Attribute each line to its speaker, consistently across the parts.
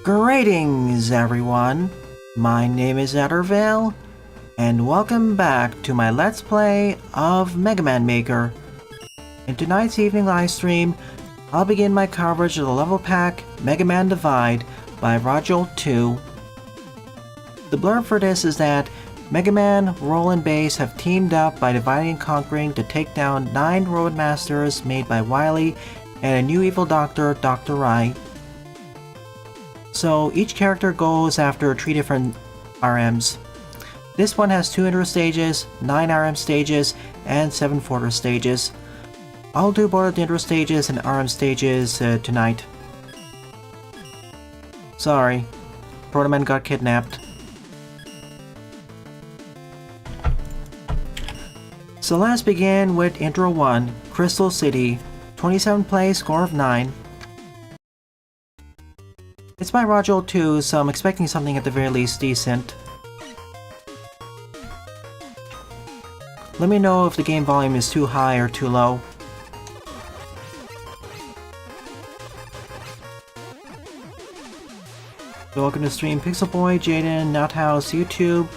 Speaker 1: Greetings, everyone! My name is Ettervale, and welcome back to my Let's Play of Mega Man Maker. In tonight's evening livestream, I'll begin my coverage of the level pack Mega Man Divide by Rajol 2. The blurb for this is that Mega Man, Roll and Bass have teamed up by dividing and conquering to take down 9 Roadmasters made by Wily and a new evil doctor, Dr. Rai. So each character goes after 3 different RMs. This one has 2 intro stages, 9 RM stages, and 7 fortress stages. I'll do both the intro stages and RM stages tonight. Sorry, Proto Man got kidnapped. So let's begin with Intro 1, Crystal City, 27 plays, score of 9. It's by Rajol 2, so I'm expecting something at the very least decent. Let me know if the game volume is too high or too low. Welcome to stream Pixel Boy, Jaden, Nuthouse, YouTube,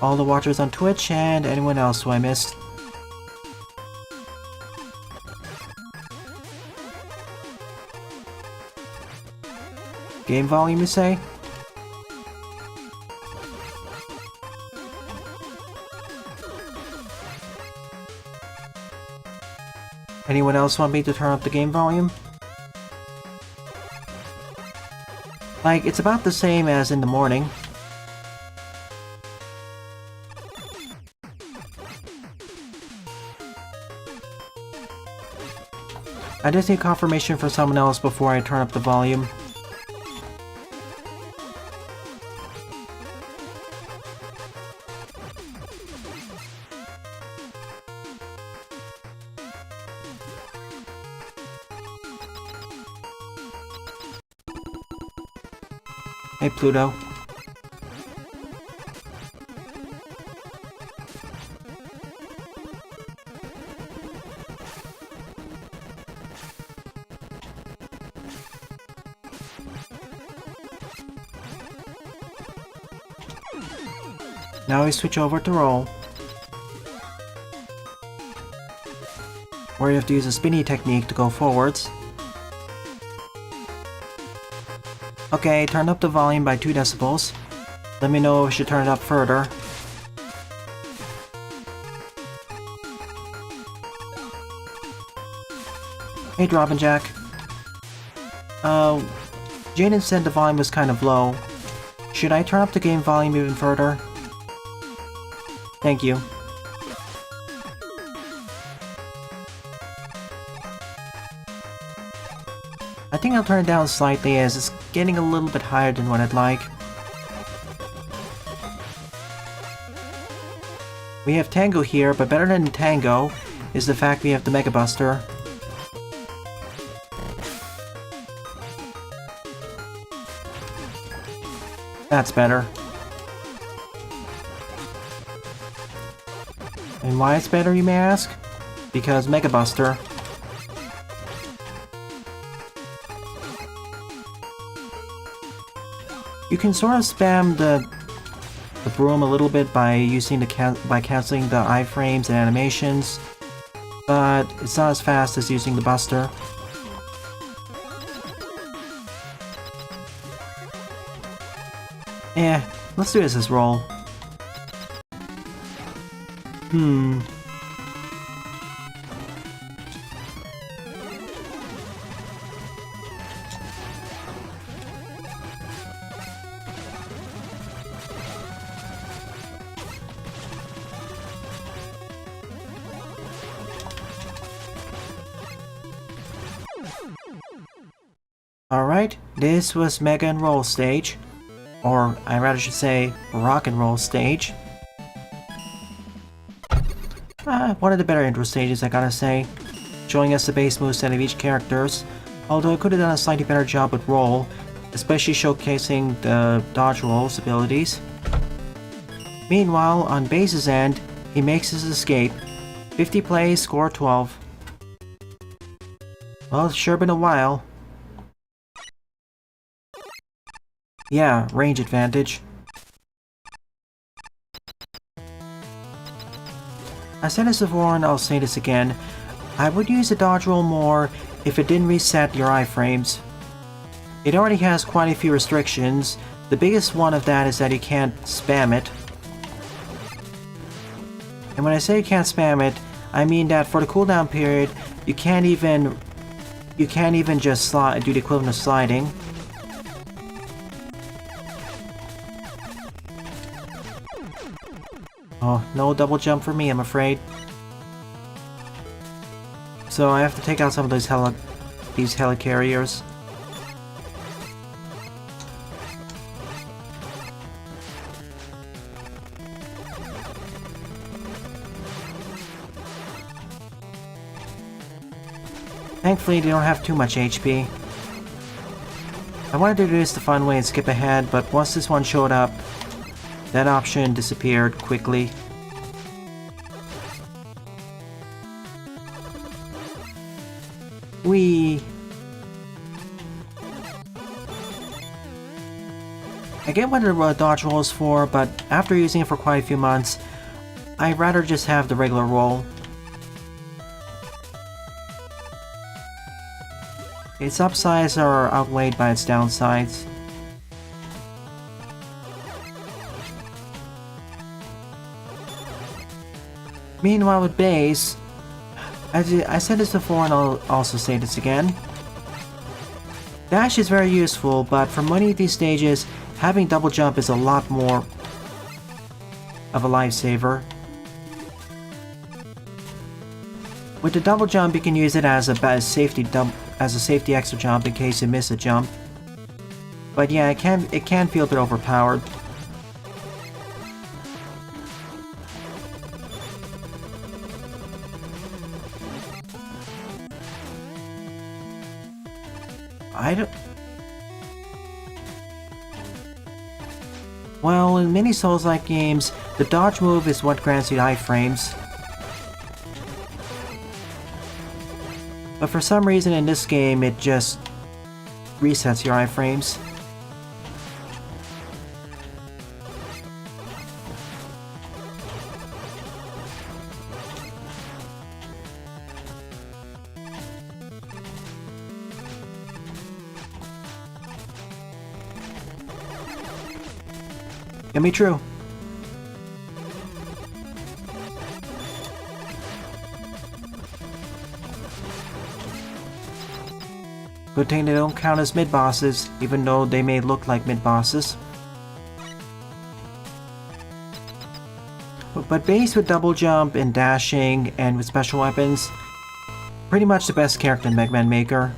Speaker 1: all the watchers on Twitch, and anyone else who I missed. Game volume, you say? Anyone else want me to turn up the game volume? Like, it's about the same as in the morning. I just need confirmation from someone else before I turn up the volume. Hey, Pluto. Now we switch over to Roll, where you have to use a spinny technique to go forwards. Okay, turn up the volume by 2 decibels. Let me know if I should turn it up further. Hey, Robin Jack. Jaden said the volume was kind of low. Should I turn up the game volume even further? Thank you. I think I'll turn it down slightly as it's getting a little bit higher than what I'd like. We have Tango here, but better than Tango is the fact we have the Mega Buster. That's better. And why it's better, you may ask? Because Mega Buster. You can sort of spam the broom a little bit by using by canceling the iframes and animations, but it's not as fast as using the Buster. Let's do this as Roll. Alright, this was Mega and Roll stage. Or, I rather should say, Rock and Roll stage. One of the better intro stages, I gotta say. Showing us the base moveset of each characters. Although I could have done a slightly better job with Roll, especially showcasing the dodge Roll's abilities. Meanwhile, on Bass's end, he makes his escape. 50 plays, score 12. Well, it's sure been a while. Yeah, range advantage. I said this before and I'll say this again. I would use the dodge roll more if it didn't reset your iframes. It already has quite a few restrictions. The biggest one of that is that you can't spam it. And when I say you can't spam it, I mean that for the cooldown period, you can't even just do the equivalent of sliding. Oh, no double jump for me, I'm afraid. So I have to take out some of these helicarriers. Thankfully, they don't have too much HP. I wanted to do this the fun way and skip ahead, but once this one showed up, that option disappeared quickly. Whee! I get what the dodge roll is for, but after using it for quite a few months, I'd rather just have the regular roll. Its upsides are outweighed by its downsides. Meanwhile with base, I said this before and I'll also say this again. Dash is very useful, but for many of these stages, having double jump is a lot more of a lifesaver. With the double jump, you can use it as a safety extra jump in case you miss a jump. But yeah, it can feel a bit overpowered. Well, in many Souls-like games, the dodge move is what grants you iframes. But for some reason in this game, it just resets your iframes. Can be true. Good thing they don't count as mid-bosses, even though they may look like mid-bosses. But base with double jump and dashing and with special weapons, pretty much the best character in Mega Man Maker.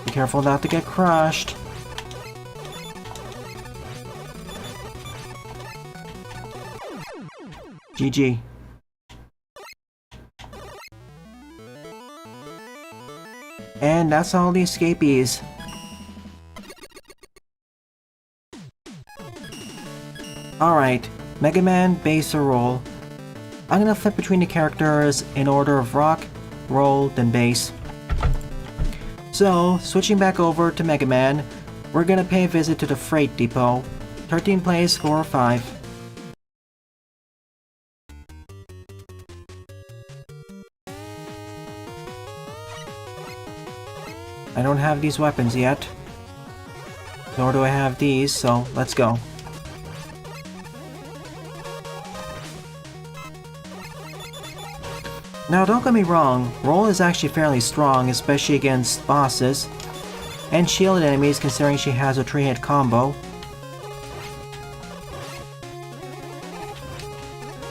Speaker 1: Be careful not to get crushed. GG. And that's all the escapees. Alright, Mega Man, base or roll. I'm gonna flip between the characters in order of rock, roll, then base. So, switching back over to Mega Man, we're gonna pay a visit to the Freight Depot. 13 plays, score 5. I don't have these weapons yet. Nor do I have these, so let's go. Now don't get me wrong, Roll is actually fairly strong, especially against bosses, and shielded enemies considering she has a 3-hit combo.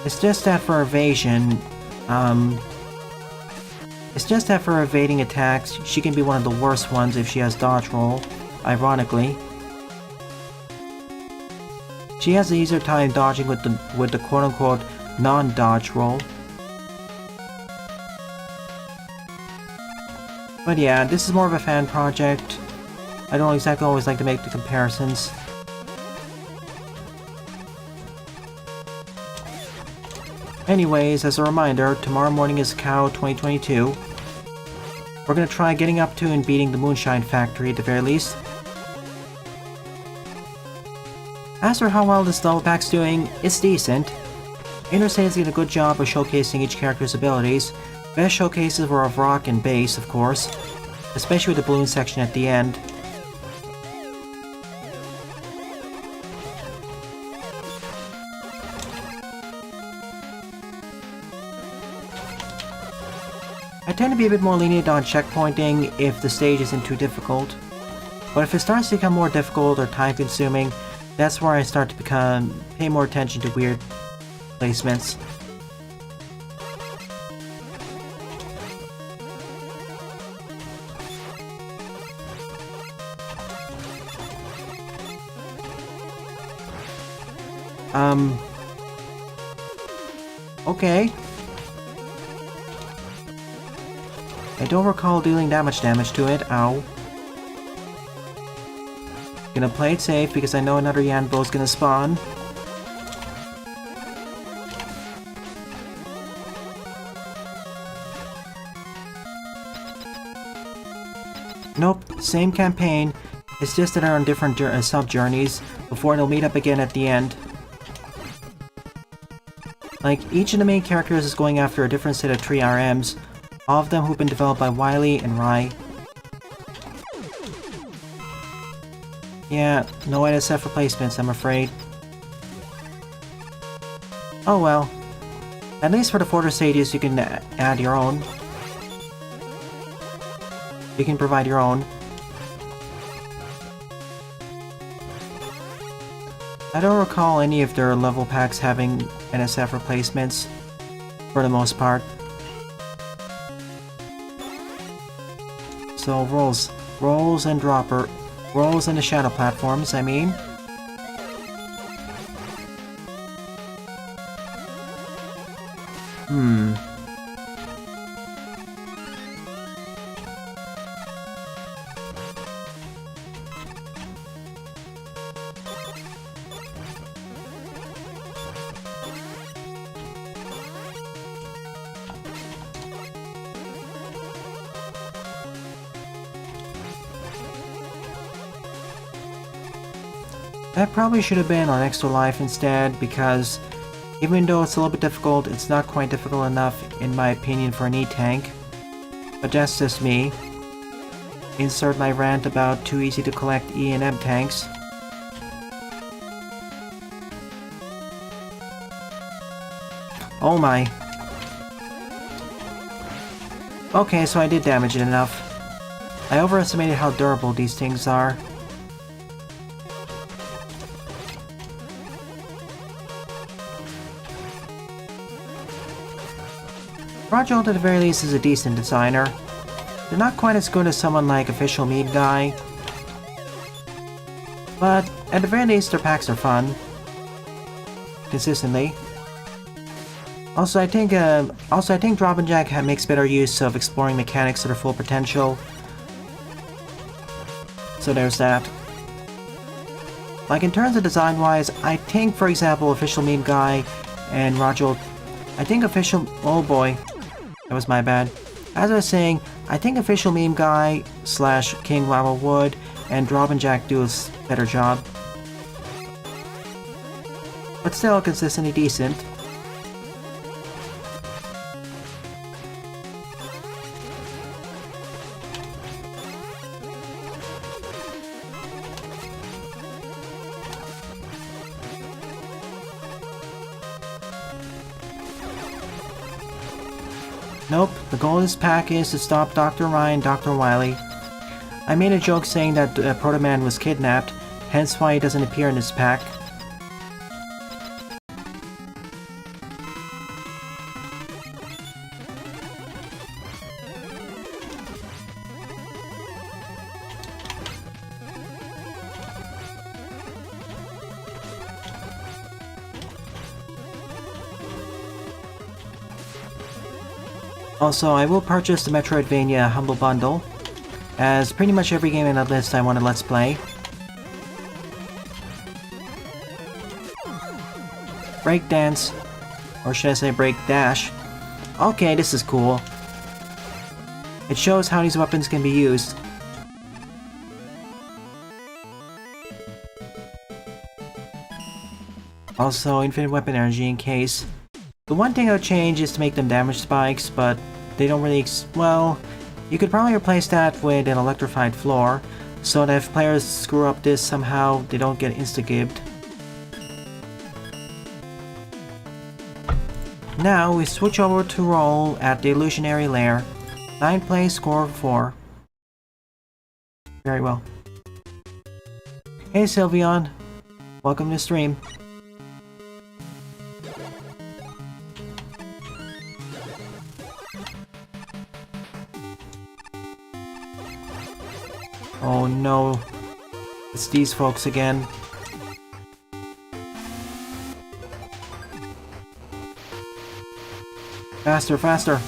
Speaker 1: It's just that for evasion, evading attacks, she can be one of the worst ones if she has dodge roll, ironically. She has an easier time dodging with the quote-unquote non-dodge roll. But yeah, this is more of a fan project. I don't exactly always like to make the comparisons. Anyways, as a reminder, tomorrow morning is Cow 2022. We're gonna try getting up to and beating the Moonshine Factory at the very least. As for how well this level pack's doing, it's decent. Interstate did a good job of showcasing each character's abilities. Best showcases were of Rock and Bass, of course, especially with the balloon section at the end. I tend to be a bit more lenient on checkpointing if the stage isn't too difficult, but if it starts to become more difficult or time-consuming, that's where I start to pay more attention to weird placements. Okay. I don't recall dealing that much damage to it. Ow. Gonna play it safe because I know another Yanbo's gonna spawn. Nope, same campaign. It's just that they're on different sub-journeys before they'll meet up again at the end. Like, each of the main characters is going after a different set of 3 RMs, all of them who've been developed by Wily and Rai. Yeah, no NSF replacements, I'm afraid. Oh well. At least for the further stages you can add your own. You can provide your own. I don't recall any of their level packs having NSF replacements, for the most part. So rolls and rolls and the shadow platforms, I mean. That probably should have been on Extra Life instead, because even though it's a little bit difficult, it's not quite difficult enough, in my opinion, for an E-tank. But that's just me. Insert my rant about too easy to collect E and M tanks. Oh my. Okay, so I did damage it enough. I overestimated how durable these things are. Roger, at the very least, is a decent designer. They're not quite as good as someone like Official Meme Guy, but at the very least, their packs are fun. Consistently. Also, I think Drop and Jack makes better use of exploring mechanics to their full potential. So there's that. Like, in terms of design-wise, I think, for example, Official Meme Guy and Roger... oh boy. That was my bad. As I was saying, I think Official Meme Guy / King Lava Wood and Drop and Jack do a better job. But still consistently decent. Nope, the goal of this pack is to stop Dr. Ryan and Dr. Wily. I made a joke saying that Proto Man was kidnapped, hence why he doesn't appear in this pack. Also, I will purchase the Metroidvania Humble Bundle. as pretty much every game in that list I want to let's play. Break dance, or should I say break dash. Okay, this is cool. It shows how these weapons can be used. Also, infinite weapon energy in case. The one thing I would change is to make them damage spikes, but they don't really well, you could probably replace that with an electrified floor, so that if players screw up this somehow, they don't get insta-gibbed. Now we switch over to roll at the illusionary lair. 9 plays, score 4. Very well. Hey Sylveon, welcome to the stream. Oh no, it's these folks again. Faster, faster!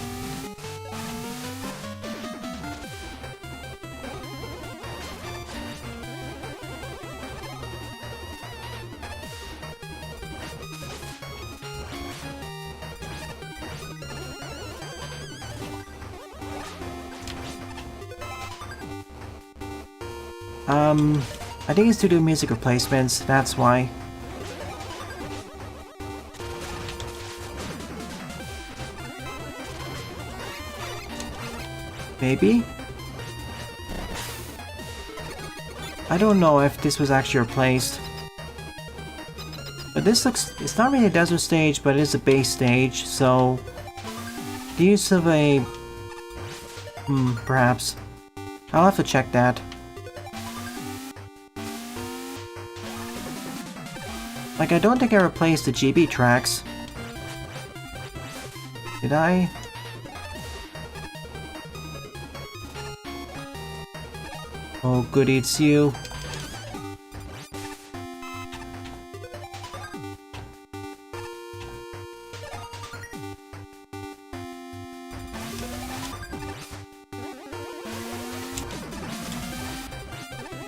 Speaker 1: I think it's to do music replacements, that's why. Maybe? I don't know if this was actually replaced. But this looks... it's not really a desert stage, but it is a base stage, so... the use of a... perhaps. I'll have to check that. Like, I don't think I replaced the GB tracks. Did I? Oh goody, it's you.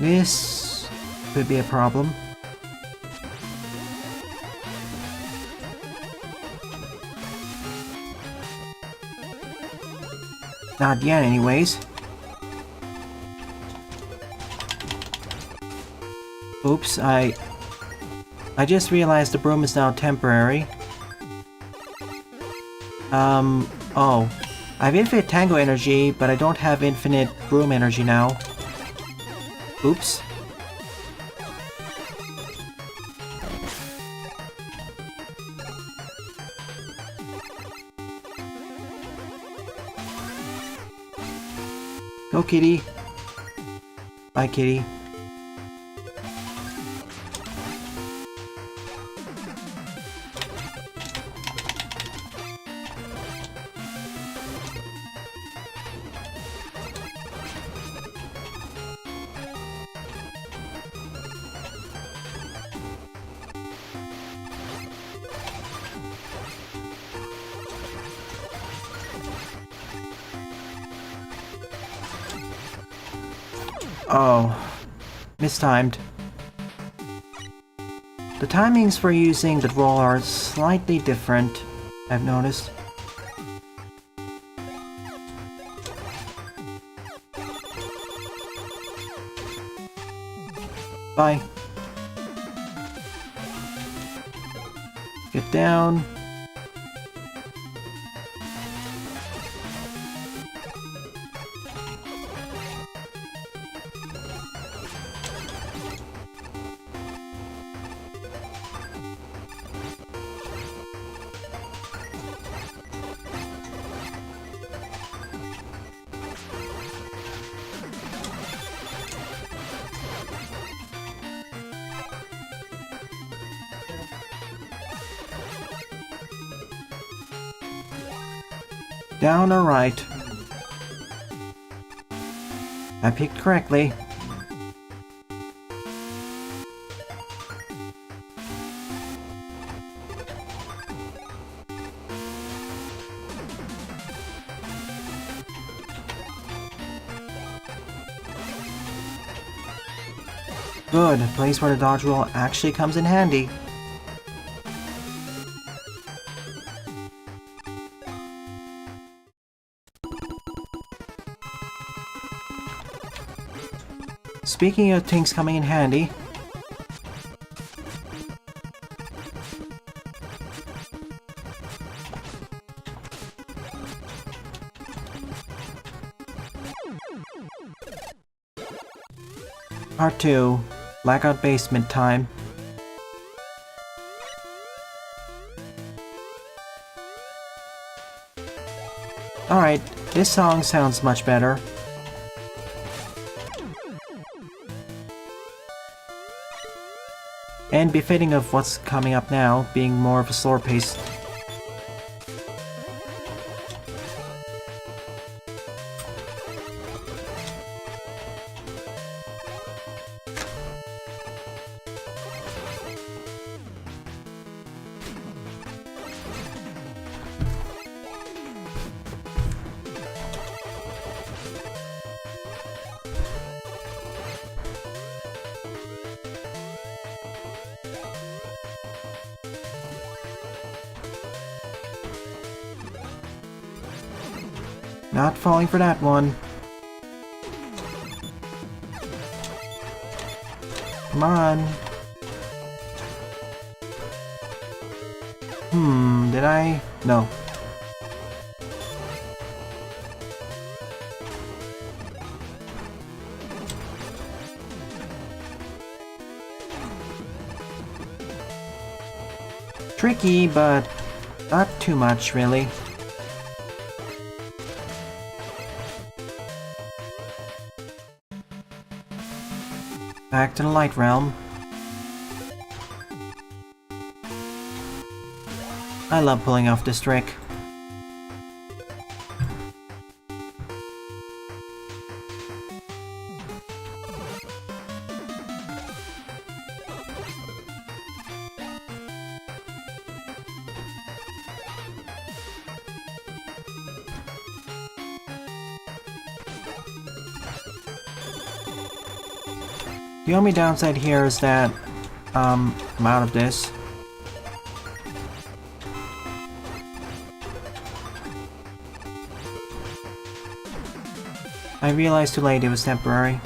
Speaker 1: This could be a problem. Not yet, anyways. Oops, I just realized the broom is now temporary. Oh. I have infinite tango energy, but I don't have infinite broom energy now. Oops. Go, kitty. Bye, kitty. Oh, mistimed. The timings for using the roll are slightly different, I've noticed. Bye. Get down. Down or right? I picked correctly. Good, a place where the dodge roll actually comes in handy. Speaking of things coming in handy, Part 2, Blackout Basement time. Alright, this song sounds much better. And befitting of what's coming up now, being more of a slower pace. Not falling for that one. Come on. Did I? No. Tricky, but not too much, really. Back to the light realm. I love pulling off this trick. The only downside here is that, I'm out of this. I realized too late it was temporary.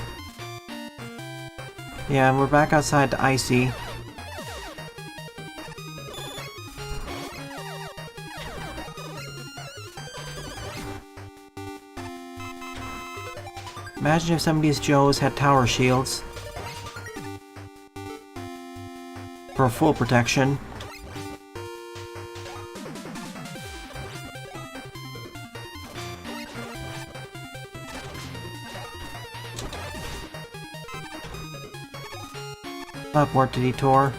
Speaker 1: Yeah, we're back outside the Icy. Imagine if some of these Joes had tower shields. For full protection. Not worth the detour.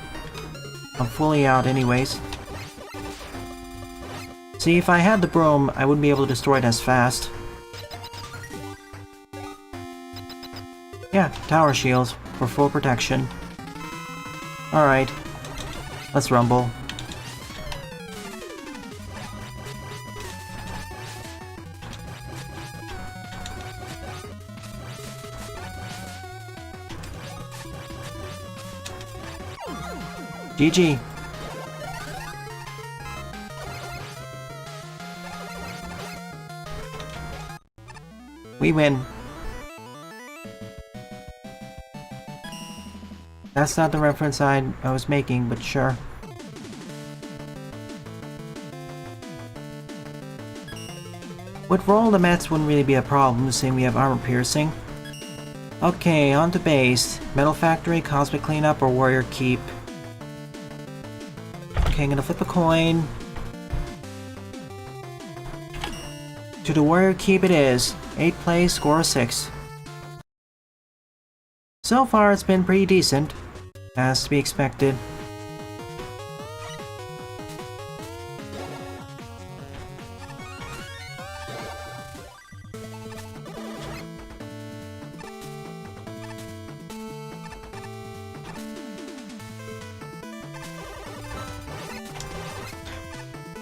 Speaker 1: I'm fully out anyways. See, if I had the broom, I wouldn't be able to destroy it as fast. Yeah, tower shields for full protection. Alright. Let's rumble. GG. We win. That's not the reference I was making, but sure. With roll, the mats wouldn't really be a problem, seeing we have armor piercing. Okay, on to base. Metal Factory, Cosmic Cleanup, or Warrior Keep. Okay, I'm gonna flip a coin. To the Warrior Keep it is. 8 plays, score 6. So far it's been pretty decent, as to be expected.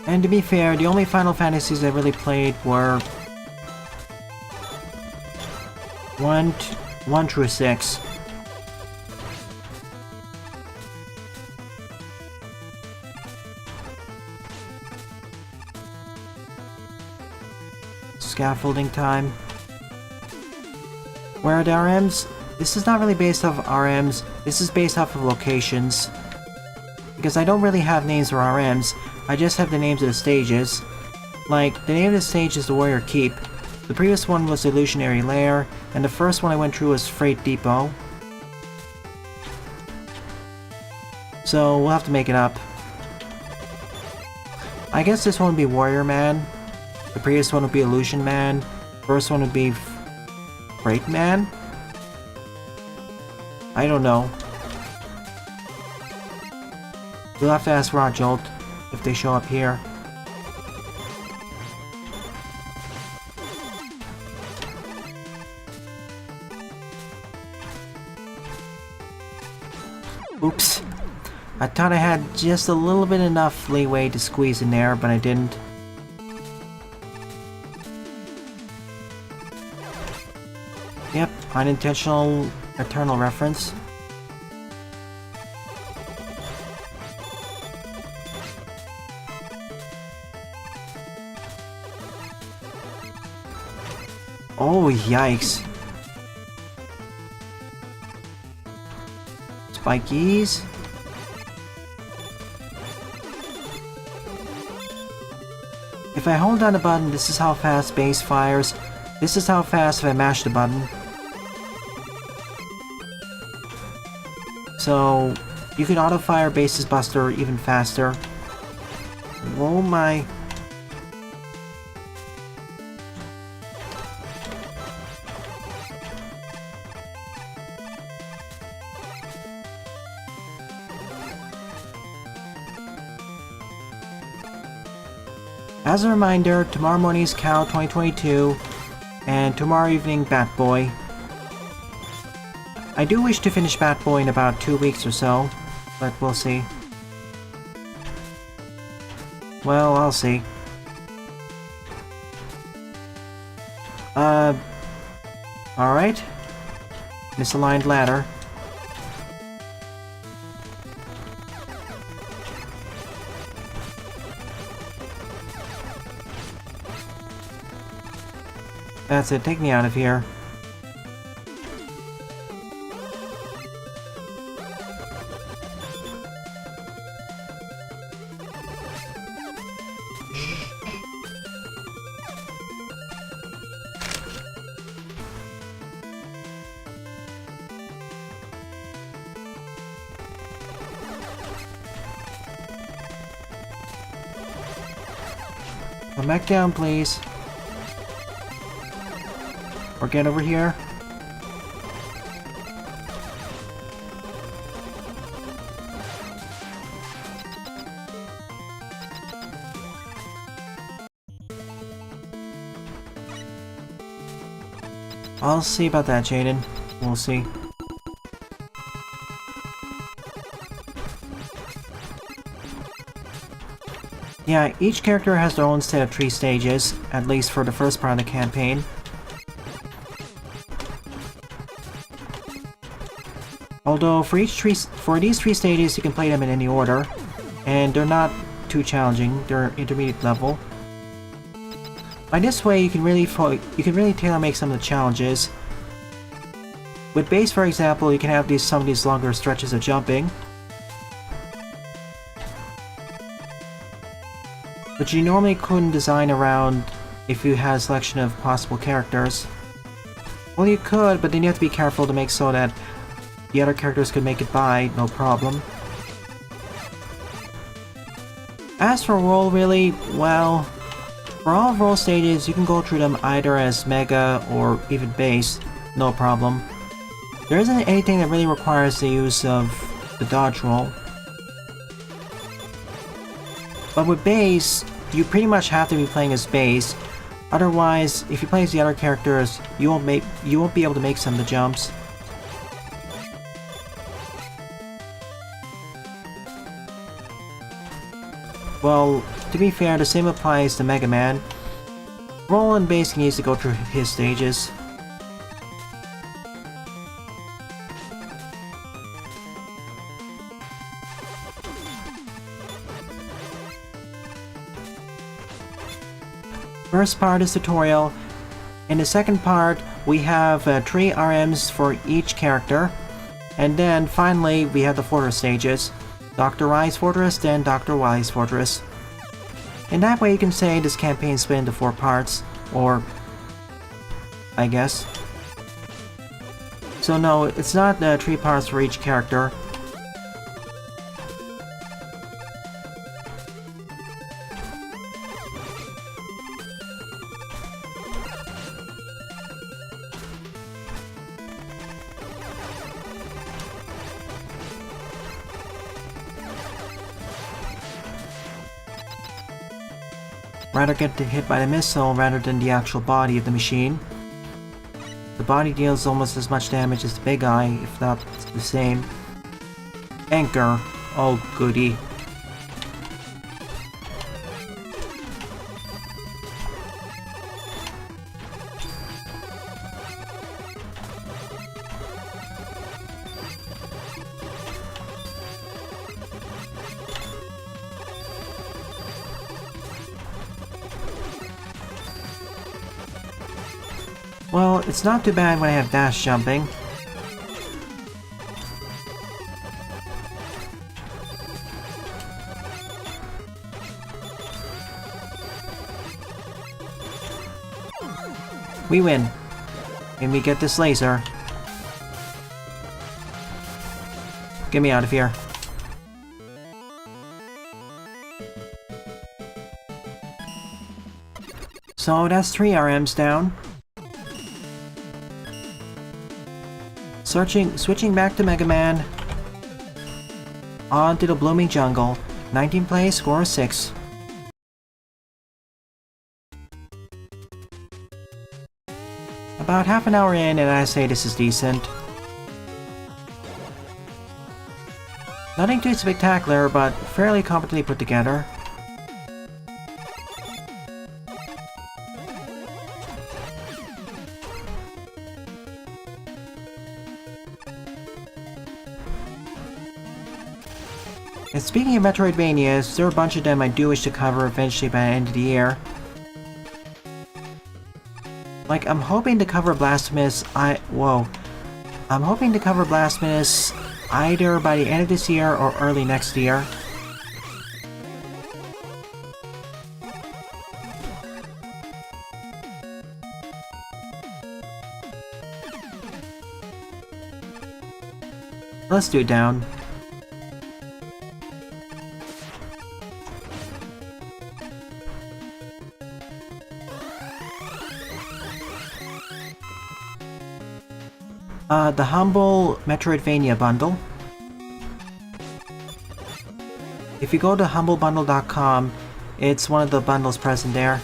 Speaker 1: And to be fair, the only Final Fantasies I really played were 1 through 6. scaffolding time. Where are the RMs? This is not really based off of RMs, this is based off of locations. Because I don't really have names for RMs, I just have the names of the stages. Like, the name of the stage is the Warrior Keep, the previous one was the Illusionary Lair, and the first one I went through was Freight Depot. So, we'll have to make it up. I guess this one would be Warrior Man, the previous one would be Illusion Man, first one would be Freight Man? I don't know. We'll have to ask Rajolt if they show up here. Oops. I thought I had just a little bit enough leeway to squeeze in there, but I didn't. Yep, unintentional eternal reference. Oh, yikes. Spikies. If I hold down the button, this is how fast base fires. This is how fast if I mash the button. So, you can auto-fire Base's Buster even faster. Oh my... As a reminder, tomorrow morning is Cal 2022, and tomorrow evening Bat-Boy. I do wish to finish Bat-Boy in about 2 weeks or so, but we'll see. Well, I'll see. Alright. Misaligned ladder. That's it, take me out of here. Come back down, please. Or get over here. I'll see about that, Jaden. We'll see. Yeah, each character has their own set of 3 stages, at least for the first part of the campaign. Although for these 3 stages you can play them in any order, and they're not too challenging, they're intermediate level. By this way you can really tailor-make some of the challenges. With Base, for example, you can have some of these longer stretches of jumping, which you normally couldn't design around if you had a selection of possible characters. Well, you could, but then you have to be careful to make so that the other characters could make it by, no problem. As for roll, really, well, for all roll stages, you can go through them either as Mega or even Base, no problem. There isn't anything that really requires the use of the dodge roll. But with Base, you pretty much have to be playing as Base. Otherwise, if you play as the other characters, you won't be able to make some of the jumps. Well, to be fair, the same applies to Mega Man. Roland basically needs to go through his stages. First part is tutorial, In the second part, we have 3 RMs for each character. And then finally, we have the Fortress stages. Dr. Y's Fortress, then Dr. Wily's Fortress. In that way, you can say this campaign is split into 4 parts, or I guess. So no, it's not 3 parts for each character. Rather get hit by the missile rather than the actual body of the machine. The body deals almost as much damage as the big eye, if not the same. Anchor. Oh goody. Well, it's not too bad when I have dash jumping. We win. And we get this laser. Get me out of here. So that's 3 RMs down. Switching back to Mega Man. On to the Blooming Jungle. 19 plays, score 6. About half an hour in, and I say this is decent. Nothing too spectacular, but fairly competently put together. And speaking of Metroidvanias, there are a bunch of them I do wish to cover eventually by the end of the year. Like, I'm hoping to cover Blasphemous, I'm hoping to cover Blasphemous either by the end of this year or early next year. Let's do it down. The Humble Metroidvania bundle. If you go to humblebundle.com, it's one of the bundles present there.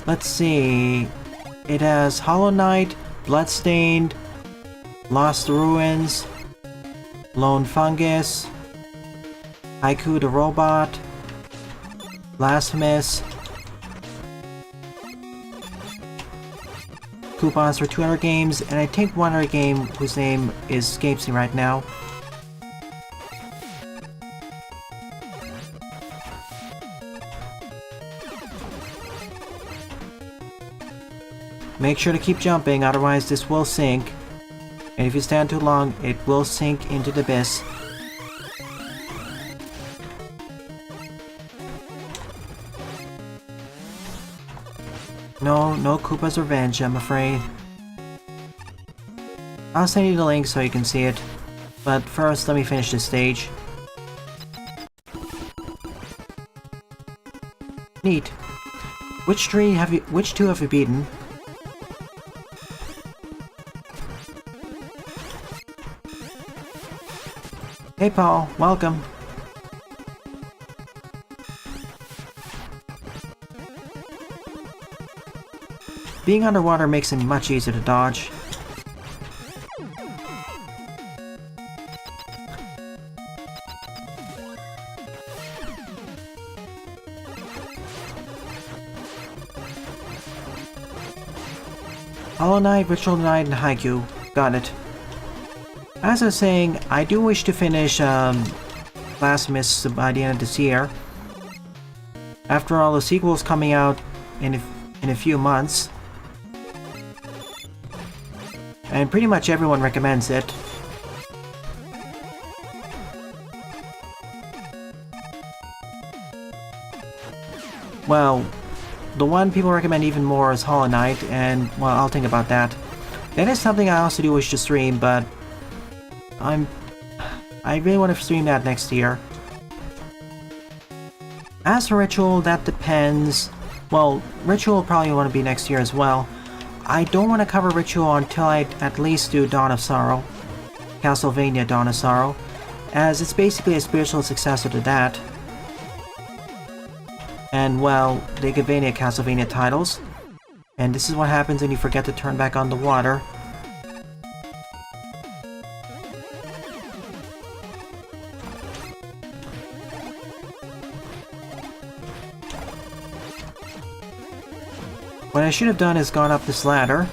Speaker 1: Let's see. It has Hollow Knight, Bloodstained, Lost Ruins, Lone Fungus, Haiku the Robot, Blasphemous, coupons for 2 other games, and I think one other game whose name escapes me right now. Make sure to keep jumping, otherwise this will sink. And if you stand too long, it will sink into the abyss. No Koopa's Revenge, I'm afraid. I'll send you the link so you can see it. But first, let me finish this stage. Neat. Which two have you beaten? Hey Paul, welcome. Being underwater makes it much easier to dodge. Hollow Knight, Ritual Knight, and Haiku. Got it. As I was saying, I do wish to finish Blasphemous by the end of this year. After all, the sequel's coming out in a few months. And pretty much everyone recommends it. Well, the one people recommend even more is Hollow Knight, and, well, I'll think about that. That is something I also do wish to stream, but I really want to stream that next year. As for Ritual, that depends. Well, Ritual will probably want to be next year as well. I don't want to cover Ritual until I at least do Dawn of Sorrow. Castlevania Dawn of Sorrow, as it's basically a spiritual successor to that. And, well, the Castlevania titles. And this is what happens when you forget to turn back on the water. What I should have done is gone up this ladder.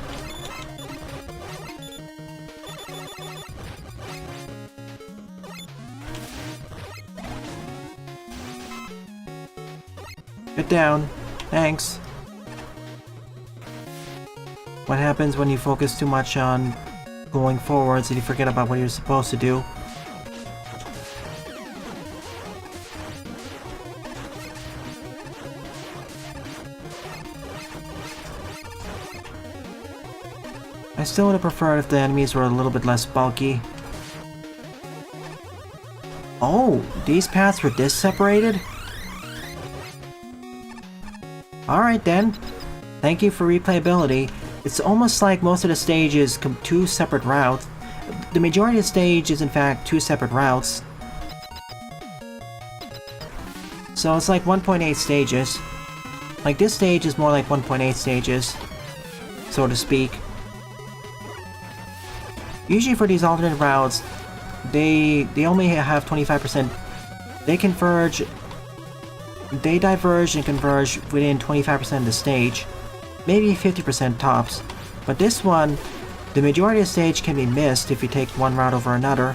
Speaker 1: Get down. Thanks. What happens when you focus too much on going forwards and you forget about what you're supposed to do? I still would have preferred if the enemies were a little bit less bulky. Oh, these paths were this separated? Alright then. Thank you for replayability. It's almost like most of the stages come two separate routes. The majority of the stage is in fact two separate routes. So it's like 1.8 stages. Like this stage is more like 1.8 stages, so to speak. Usually for these alternate routes, they only have 25%. They diverge and converge within 25% of the stage. Maybe 50% tops. But this one, the majority of the stage can be missed if you take one route over another.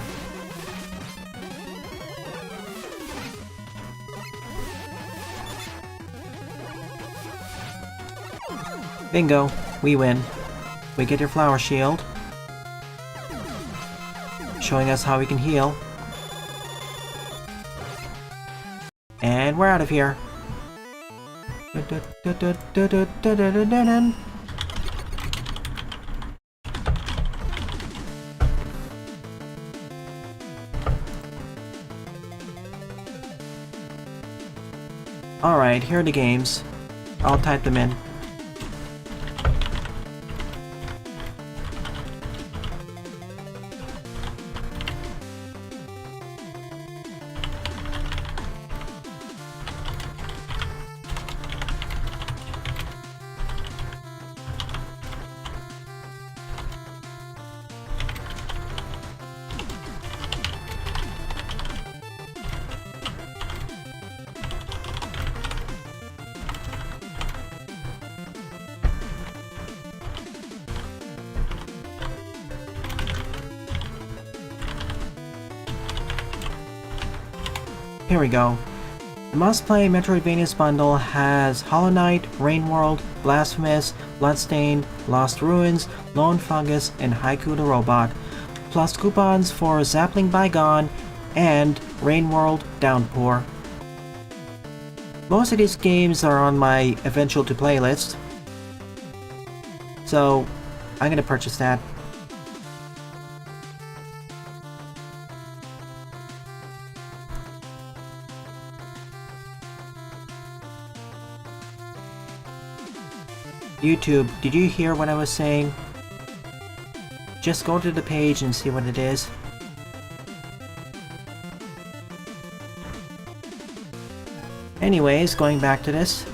Speaker 1: Bingo, we win. We get your flower shield, showing us how we can heal. And we're out of here. Alright, here are the games. I'll type them in. Here we go. The must-play Metroidvanias bundle has Hollow Knight, Rain World, Blasphemous, Bloodstained, Lost Ruins, Lone Fungus, and Haiku the Robot, plus coupons for Zapling Bygone and Rain World Downpour. Most of these games are on my eventual to play list, so I'm gonna purchase that. YouTube, did you hear what I was saying? Just go to the page and see what it is. Anyways, going back to this.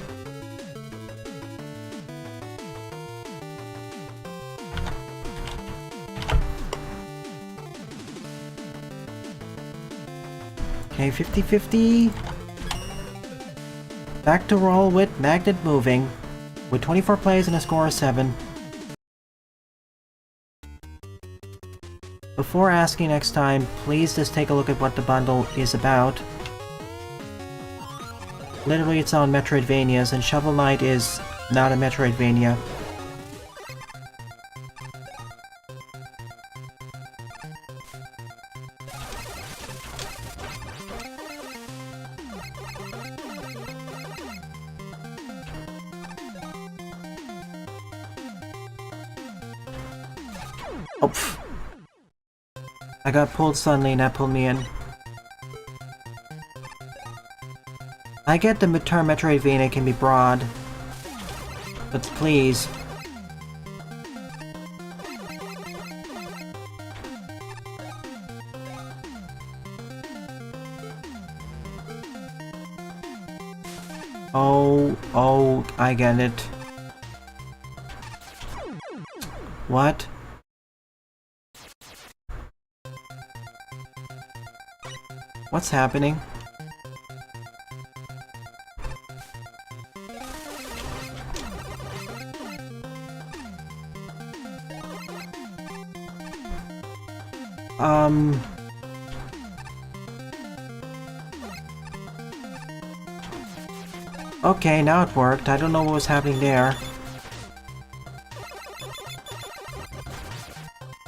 Speaker 1: Okay, 50-50. Back to roll with Magnet moving. With 24 plays and a score of 7. Before asking next time, please just take a look at what the bundle is about. Literally, it's on Metroidvanias, and Shovel Knight is not a Metroidvania. Oh, pff. I got pulled suddenly and that pulled me in. I get the term Metroidvania can be broad, but please. Oh, I get it. What? What's happening? Okay, now it worked. I don't know what was happening there.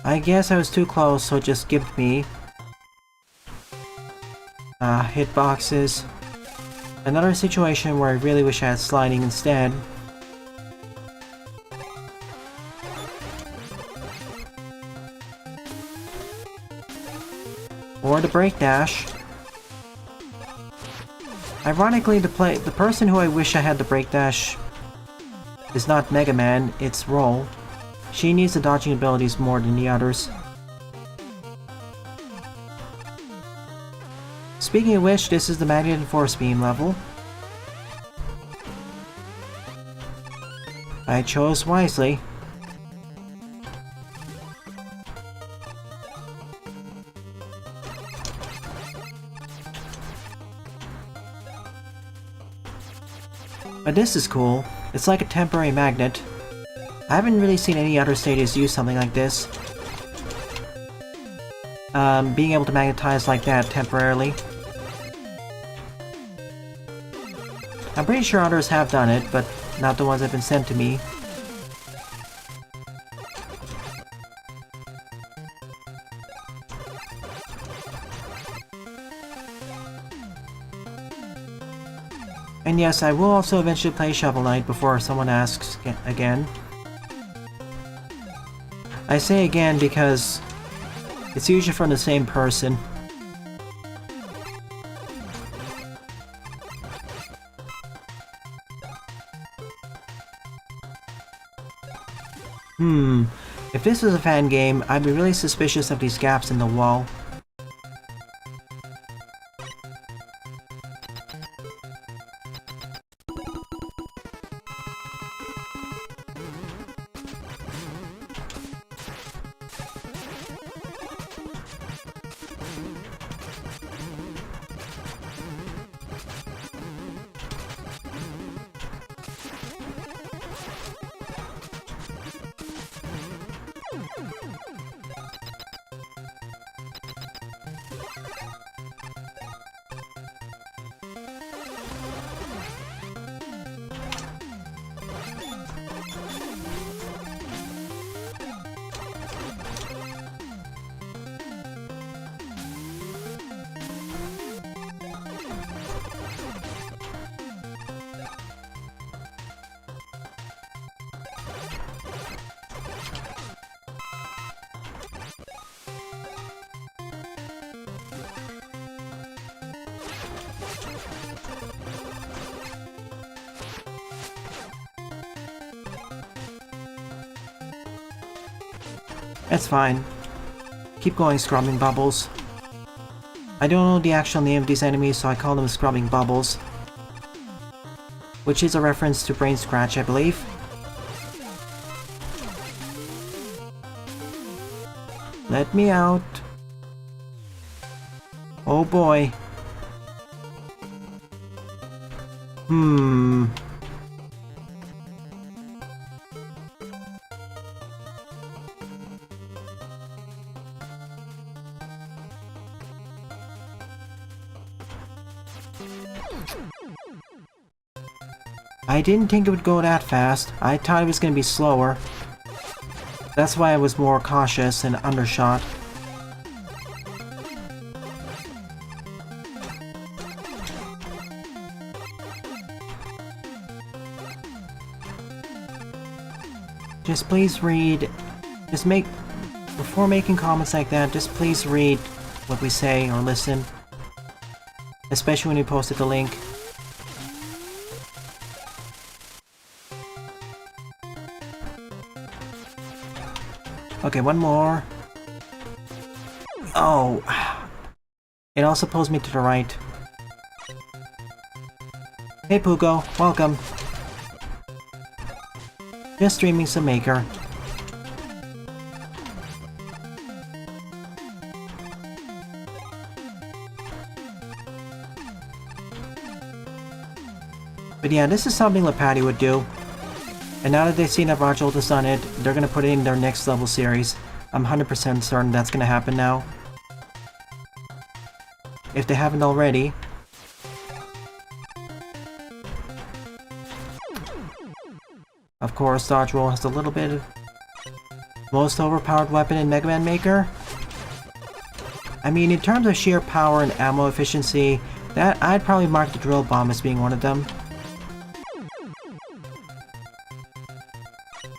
Speaker 1: I guess I was too close, so it just gimped me. Hitboxes. Another situation where I really wish I had sliding instead. Or the break dash. Ironically, the person who I wish I had the break dash is not Mega Man, it's Roll. She needs the dodging abilities more than the others. Speaking of which, this is the Magnet and Force Beam level. I chose wisely. But this is cool. It's like a temporary magnet. I haven't really seen any other stages use something like this. Being able to magnetize like that temporarily. I'm pretty sure others have done it, but not the ones that have been sent to me. And yes, I will also eventually play Shovel Knight before someone asks again. I say again because it's usually from the same person. If this was a fan game, I'd be really suspicious of these gaps in the wall. That's fine. Keep going, Scrubbing Bubbles. I don't know the actual name of these enemies, so I call them Scrubbing Bubbles. Which is a reference to Brain Scratch, I believe. Let me out. Oh boy. I didn't think it would go that fast. I thought it was going to be slower. That's why I was more cautious and undershot. Just please read... Before making comments like that, just please read what we say or listen. Especially when you posted the link. Okay, one more. Oh. It also pulls me to the right. Hey Pugo, welcome. Just streaming some Maker. But yeah, this is something Lapati would do. And now that they've seen that Rajult has done it, they're gonna put it in their next level series. I'm 100% certain that's gonna happen now. If they haven't already. Of course, Dodge Roll has a little bit of... Most overpowered weapon in Mega Man Maker? I mean, in terms of sheer power and ammo efficiency, that I'd probably mark the Drill Bomb as being one of them.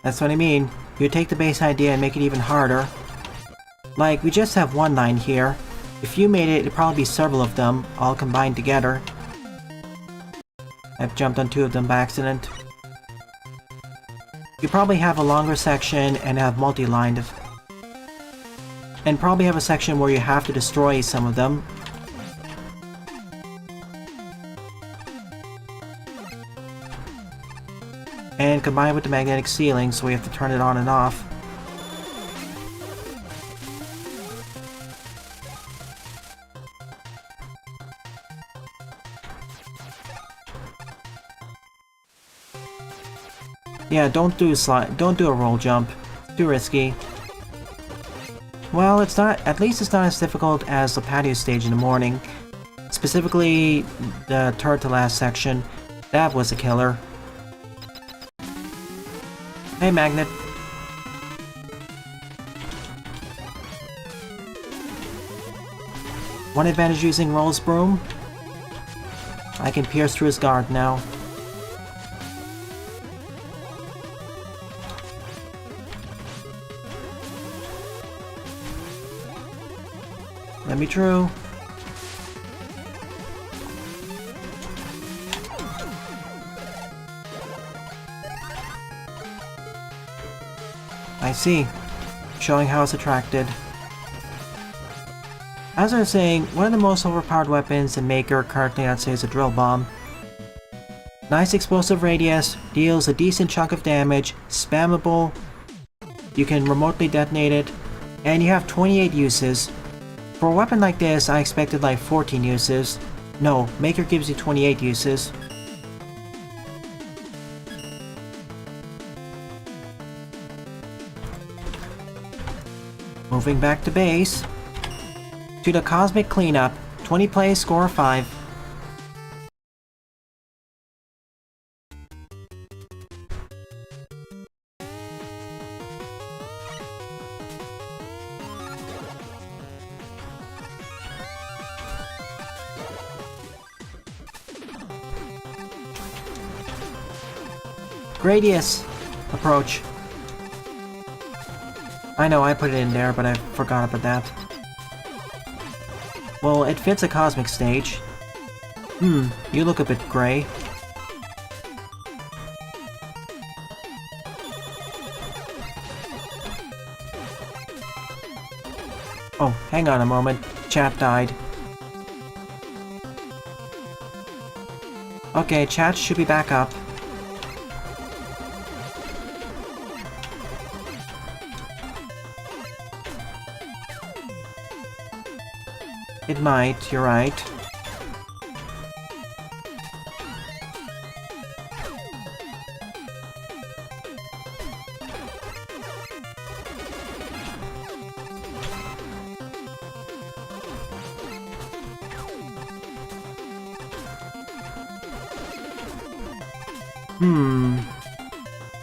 Speaker 1: That's what I mean. You take the base idea and make it even harder. Like, we just have one line here. If you made it, it'd probably be several of them, all combined together. I've jumped on two of them by accident. You probably have a longer section and have multi-lined. And probably have a section where you have to destroy some of them. And combined with the magnetic ceiling, so we have to turn it on and off. Yeah, don't do a roll jump. It's too risky. Well, it's not. At least it's not as difficult as the patio stage in the morning. Specifically, the third to last section. That was a killer. Hey, Magnet. One advantage using Roll's broom. I can pierce through his guard now. Let me through. I see. Showing how it's attracted. As I was saying, one of the most overpowered weapons in Maker currently I'd say is a Drill Bomb. Nice explosive radius, deals a decent chunk of damage, spammable, you can remotely detonate it, and you have 28 uses. For a weapon like this, I expected like 14 uses. No, Maker gives you 28 uses. Moving back to base. To the Cosmic Cleanup. 20 plays, score 5. Gradius approach. I know I put it in there, but I forgot about that. Well, it fits a cosmic stage. You look a bit gray. Oh, hang on a moment. Chat died. Okay, chat should be back up. It might, you're right.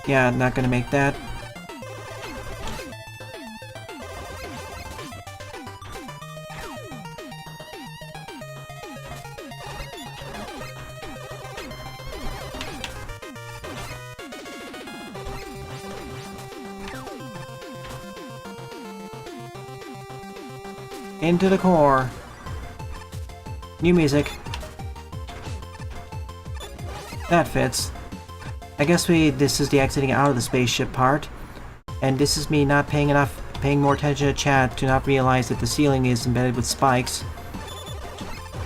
Speaker 1: Yeah, not gonna make that. Into the core. New music. That fits. I guess this is the exiting out of the spaceship part. And this is me not paying more attention to chat to not realize that the ceiling is embedded with spikes.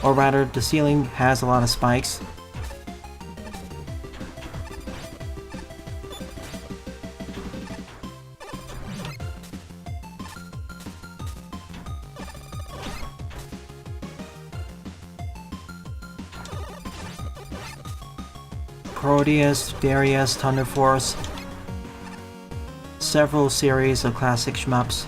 Speaker 1: Or rather, the ceiling has a lot of spikes. Proteus, Darius, Thunder Force, several series of classic shmups.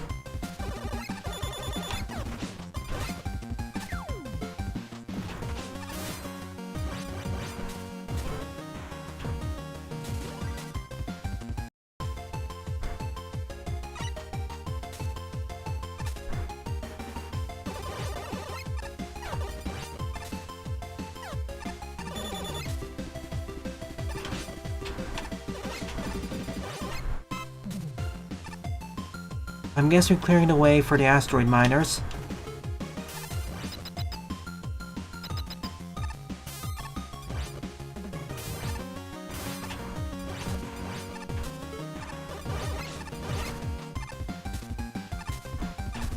Speaker 1: I'm guessing we're clearing the way for the asteroid miners.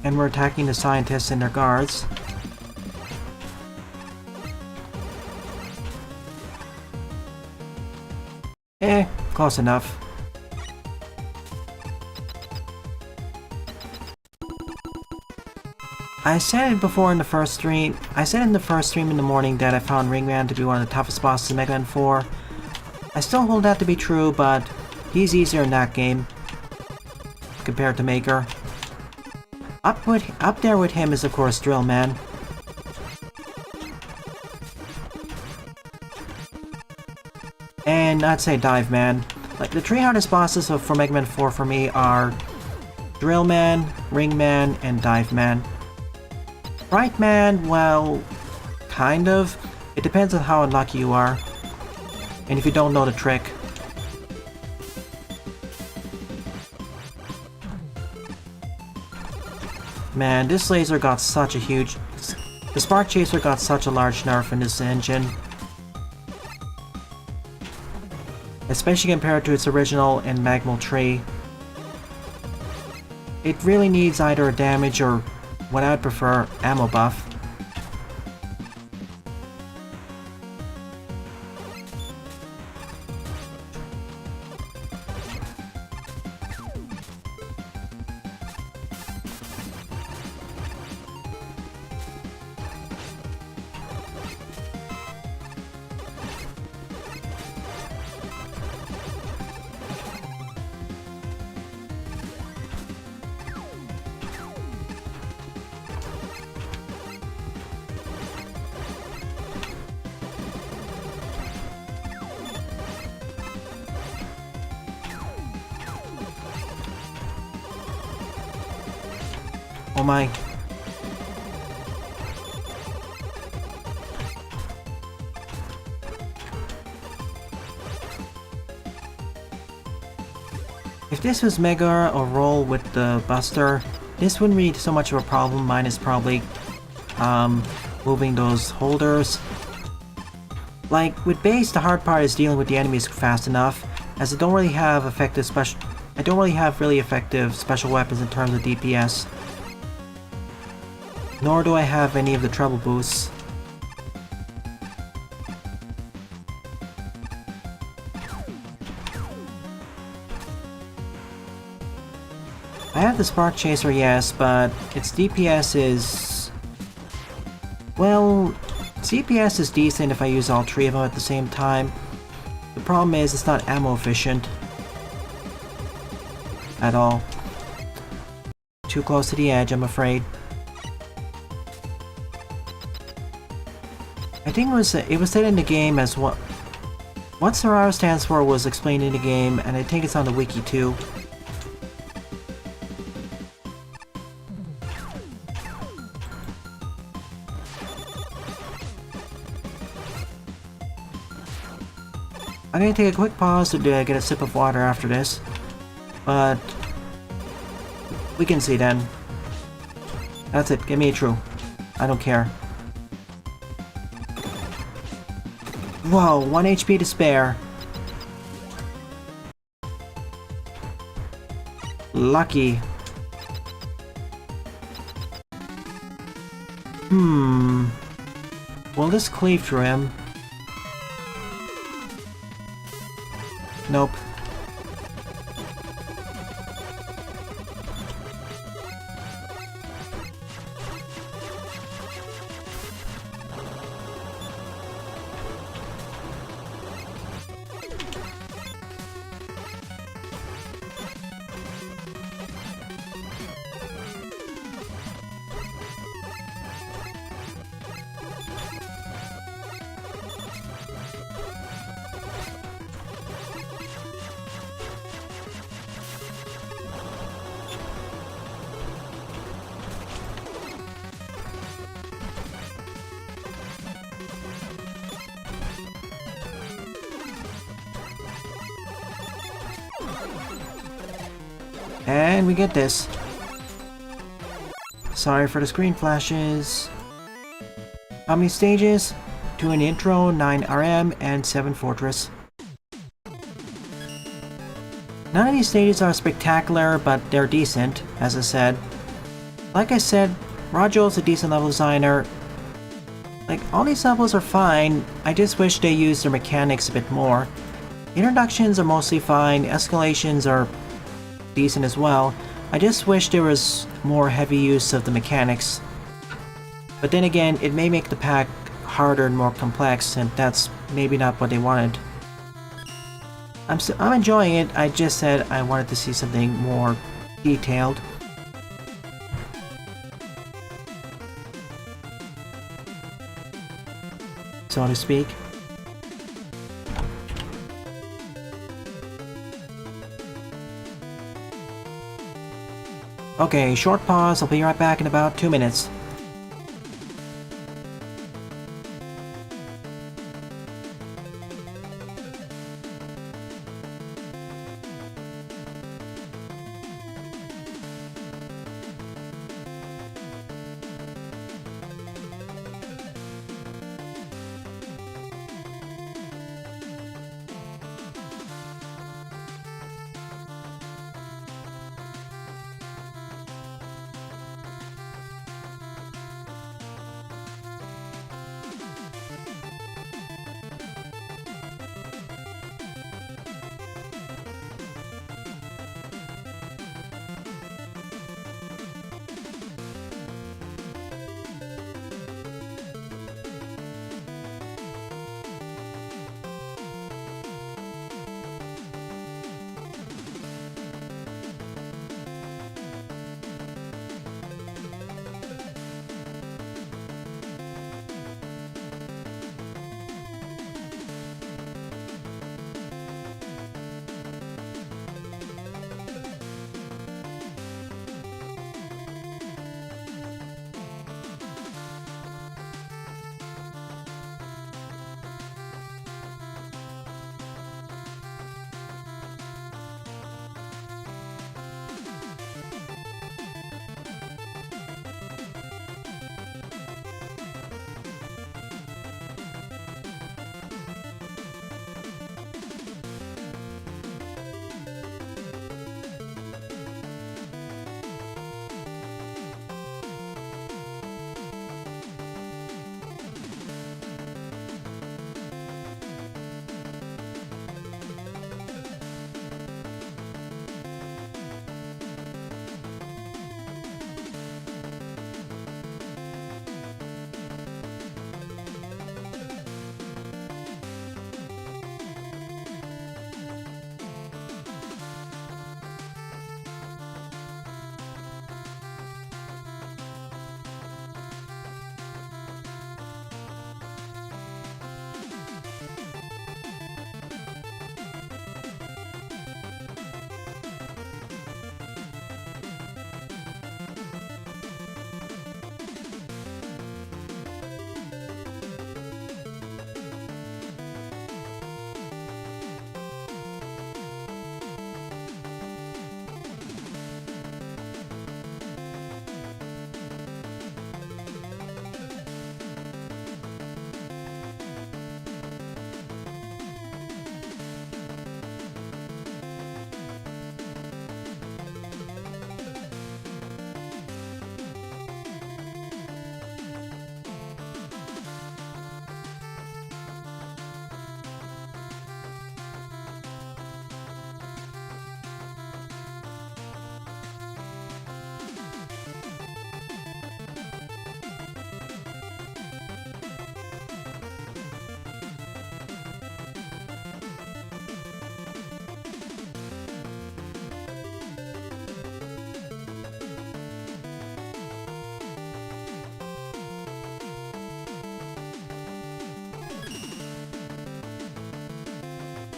Speaker 1: And we're attacking the scientists and their guards. Close enough. I said it before in the first stream. I said in the first stream in the morning that I found Ringman to be one of the toughest bosses in Mega Man 4. I still hold that to be true, but he's easier in that game compared to Maker. Up there with him is of course Drill Man. And I'd say Dive Man. Like the three hardest bosses for Mega Man 4 for me are Drill Man, Ring Man, and Dive Man. Right Man, well, kind of. It depends on how unlucky you are. And if you don't know the trick. Man, this laser got such a huge... The Spark Chaser got such a large nerf in this engine. Especially compared to its original in Magmal 3. It really needs either a damage or, what I'd prefer, ammo buff. Oh my. If this was Mega or Roll with the Buster, this wouldn't be so much of a problem. Mine is probably moving those holders. Like with base, the hard part is dealing with the enemies fast enough, as I don't really have really effective special weapons in terms of DPS. Nor do I have any of the treble boosts. I have the Spark Chaser, yes, but its DPS is... Well, CPS is decent if I use all three of them at the same time. The problem is it's not ammo efficient. At all. Too close to the edge, I'm afraid. I think it was said in the game as well What Serrara stands for was explained in the game, and I think it's on the wiki too. I'm gonna take a quick pause to get a sip of water after this, but we can see then. That's it, give me a true. I don't care. Whoa, 1 HP to spare. Lucky. Will this cleave through him? Nope. And we get this. Sorry for the screen flashes. How many stages? 2 in the intro, 9 RM, and 7 Fortress. None of these stages are spectacular, but they're decent, as I said. Like I said, Rajo's a decent level designer. Like, all these levels are fine, I just wish they used their mechanics a bit more. Introductions are mostly fine, escalations are decent as well. I just wish there was more heavy use of the mechanics. But then again, it may make the pack harder and more complex, and that's maybe not what they wanted. I'm enjoying it, I just said I wanted to see something more detailed. So to speak. Okay, short pause, I'll be right back in about 2 minutes.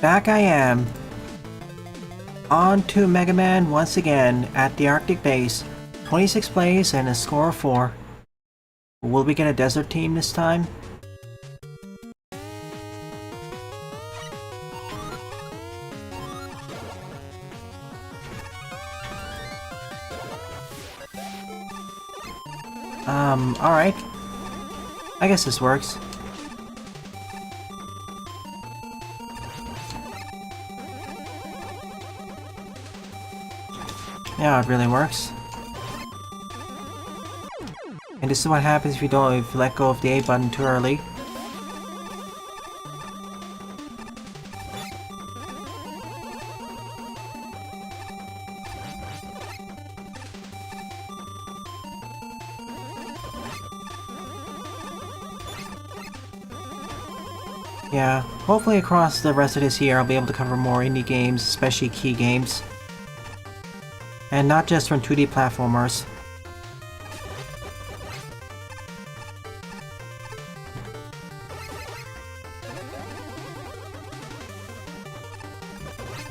Speaker 1: Back I am. On to Mega Man once again at the Arctic base. 26 plays and a score of 4. Will we get a desert team this time? Alright. I guess this works. Yeah, it really works. And this is what happens if you let go of the A button too early. Yeah, hopefully across the rest of this year I'll be able to cover more indie games, especially key games. And not just from 2D platformers.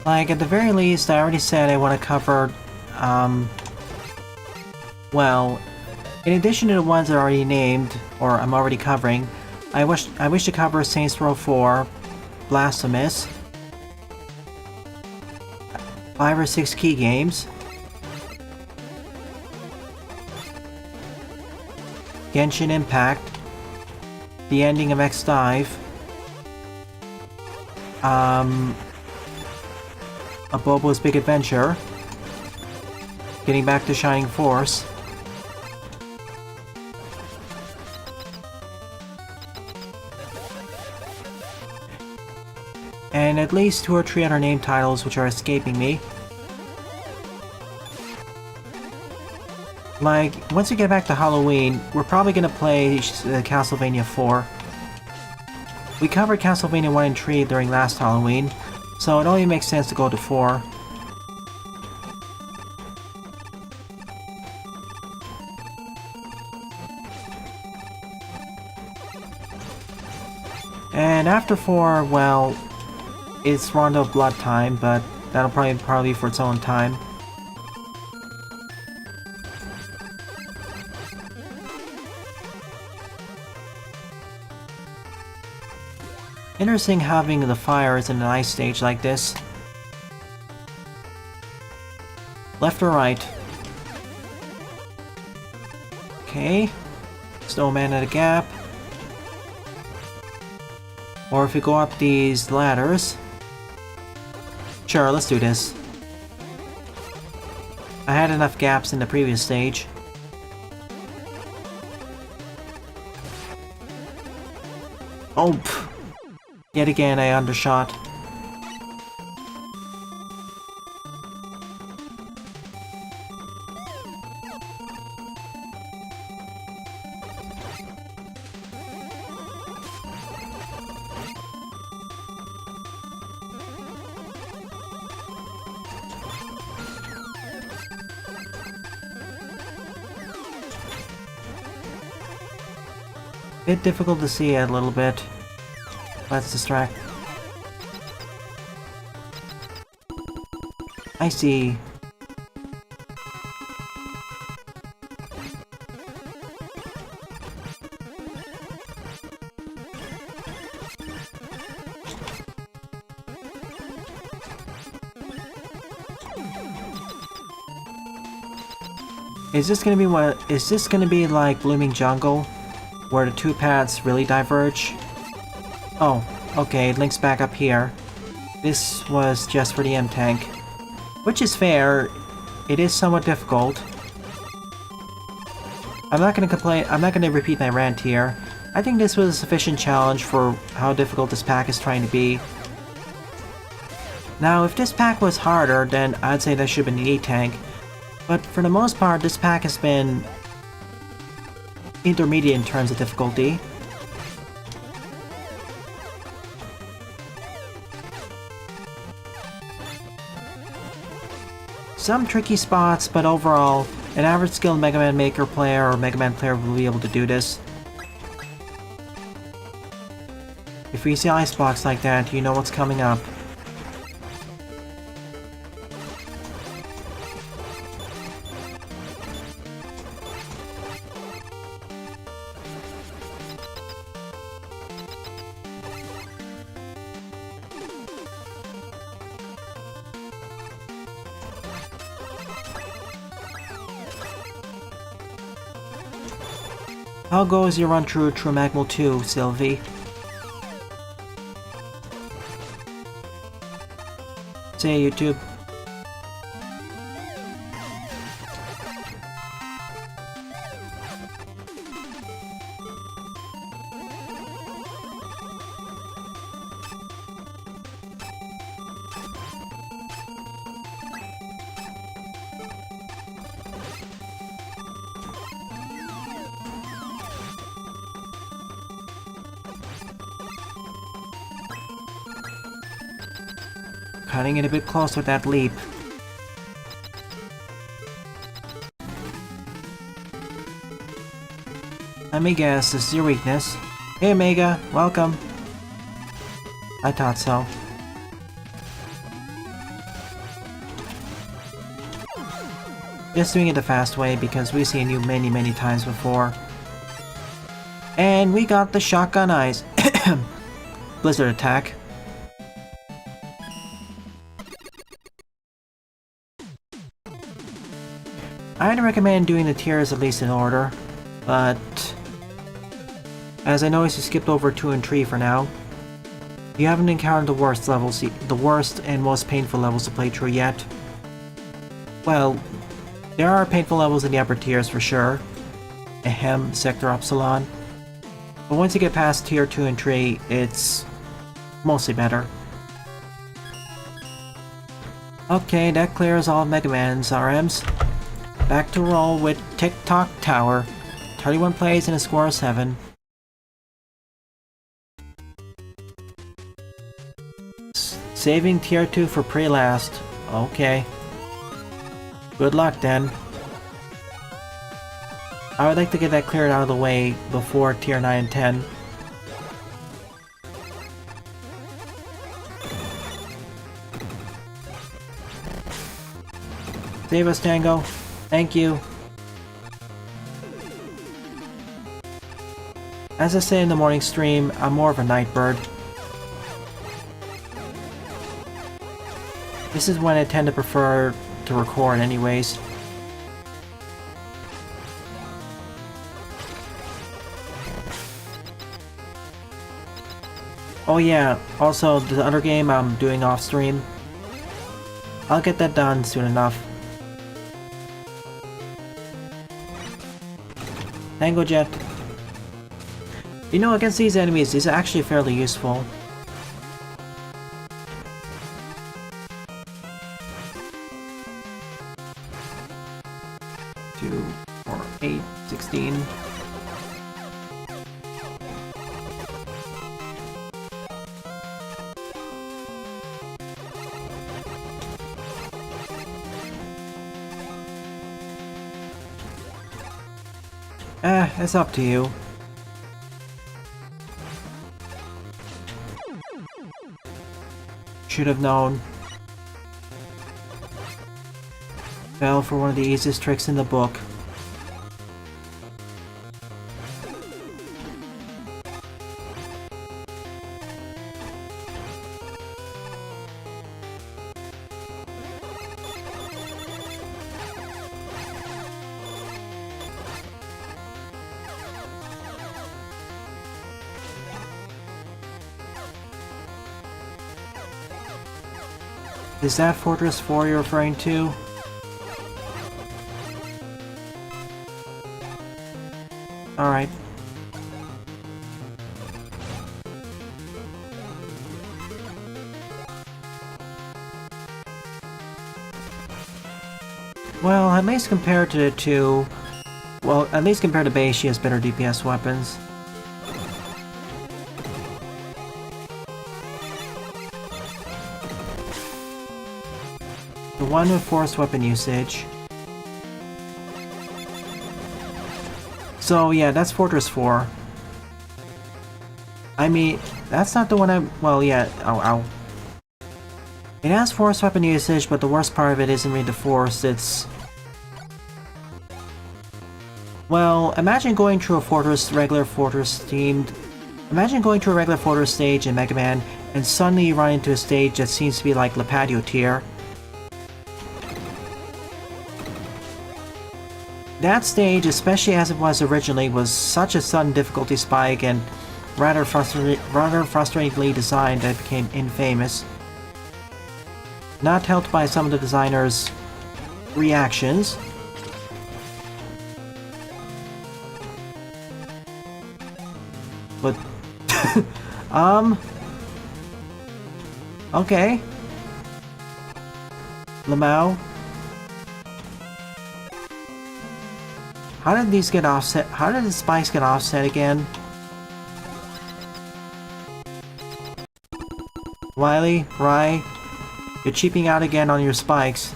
Speaker 1: Like, at the very least, I already said I want to cover, well, in addition to the ones that are already named, or I'm already covering, I wish to cover Saints Row 4, Blasphemous, 5 or 6 key games, Genshin Impact, the ending of X-Dive, A Bobo's Big Adventure, getting back to Shining Force, and at least 2 or 3 other name titles which are escaping me. Like, once we get back to Halloween, we're probably gonna play Castlevania 4. We covered Castlevania 1 and 3 during last Halloween, so it only makes sense to go to 4. And after 4, well, it's Rondo of Blood time, but that'll probably be for its own time. Interesting having the fires in an ice stage like this. Left or right? Okay. Snowman at a gap. Or if we go up these ladders. Sure, let's do this. I had enough gaps in the previous stage. Oh, pff. Yet again, I undershot. Bit difficult to see it a little bit. Let's distract. I see. Is this gonna be like Blooming Jungle, where the 2 paths really diverge? Oh, okay, it links back up here. This was just for the M-Tank. Which is fair, it is somewhat difficult. I'm not gonna repeat my rant here. I think this was a sufficient challenge for how difficult this pack is trying to be. Now, if this pack was harder, then I'd say that should have been the E-Tank. But for the most part, this pack has been intermediate in terms of difficulty. Some tricky spots, but overall, an average skilled Mega Man Maker player or Mega Man player will be able to do this. If you see ice blocks like that, you know what's coming up. How goes your run through True Magmal 2, Sylvie? Say YouTube. Cutting it a bit close with that leap. Let me guess, this is your weakness. Hey Mega, welcome. I thought so. Just doing it the fast way because we've seen you many times before. And we got the shotgun eyes. Blizzard attack. I'd recommend doing the tiers at least in order, but as I noticed you skipped over 2 and 3 for now. You haven't encountered the worst levels, the worst and most painful levels to play through yet. Well, there are painful levels in the upper tiers for sure. Ahem, Sector Upsilon. But once you get past tier 2 and 3, it's mostly better. Okay, that clears all Mega Man's RMs. Back to roll with Tick-Tock Tower. 31 plays and a score of 7. Saving tier 2 for pre-last. Okay. Good luck then. I would like to get that cleared out of the way before tier 9 and 10. Save us, Tango. Thank you. As I say in the morning stream, I'm more of a night bird. This is when I tend to prefer to record anyways. Oh yeah, also the other game I'm doing off stream. I'll get that done soon enough. Tango Jet. You know, against these enemies, these are actually fairly useful. Two, 4, 8, 16. It's up to you. Should have known. Fell for one of the easiest tricks in the book. Is that Fortress 4 you're referring to? Alright. Well, at least compared to the two... Well, at least compared to base, she has better DPS weapons. The one with forced weapon usage. So yeah, that's Fortress 4. I mean, that's not the one I... Well, yeah, ow. It has forced weapon usage, but the worst part of it isn't really the force, it's... Well, imagine going through a regular fortress themed... Imagine going to a regular fortress stage in Mega Man, and suddenly you run into a stage that seems to be like Le Patio tier. That stage, especially as it was originally, was such a sudden difficulty spike and rather frustratingly designed that it became infamous. Not helped by some of the designers' reactions. But, okay. Lamau. How did these get offset? How did the spikes get offset again? Wily, Rye, you're cheaping out again on your spikes.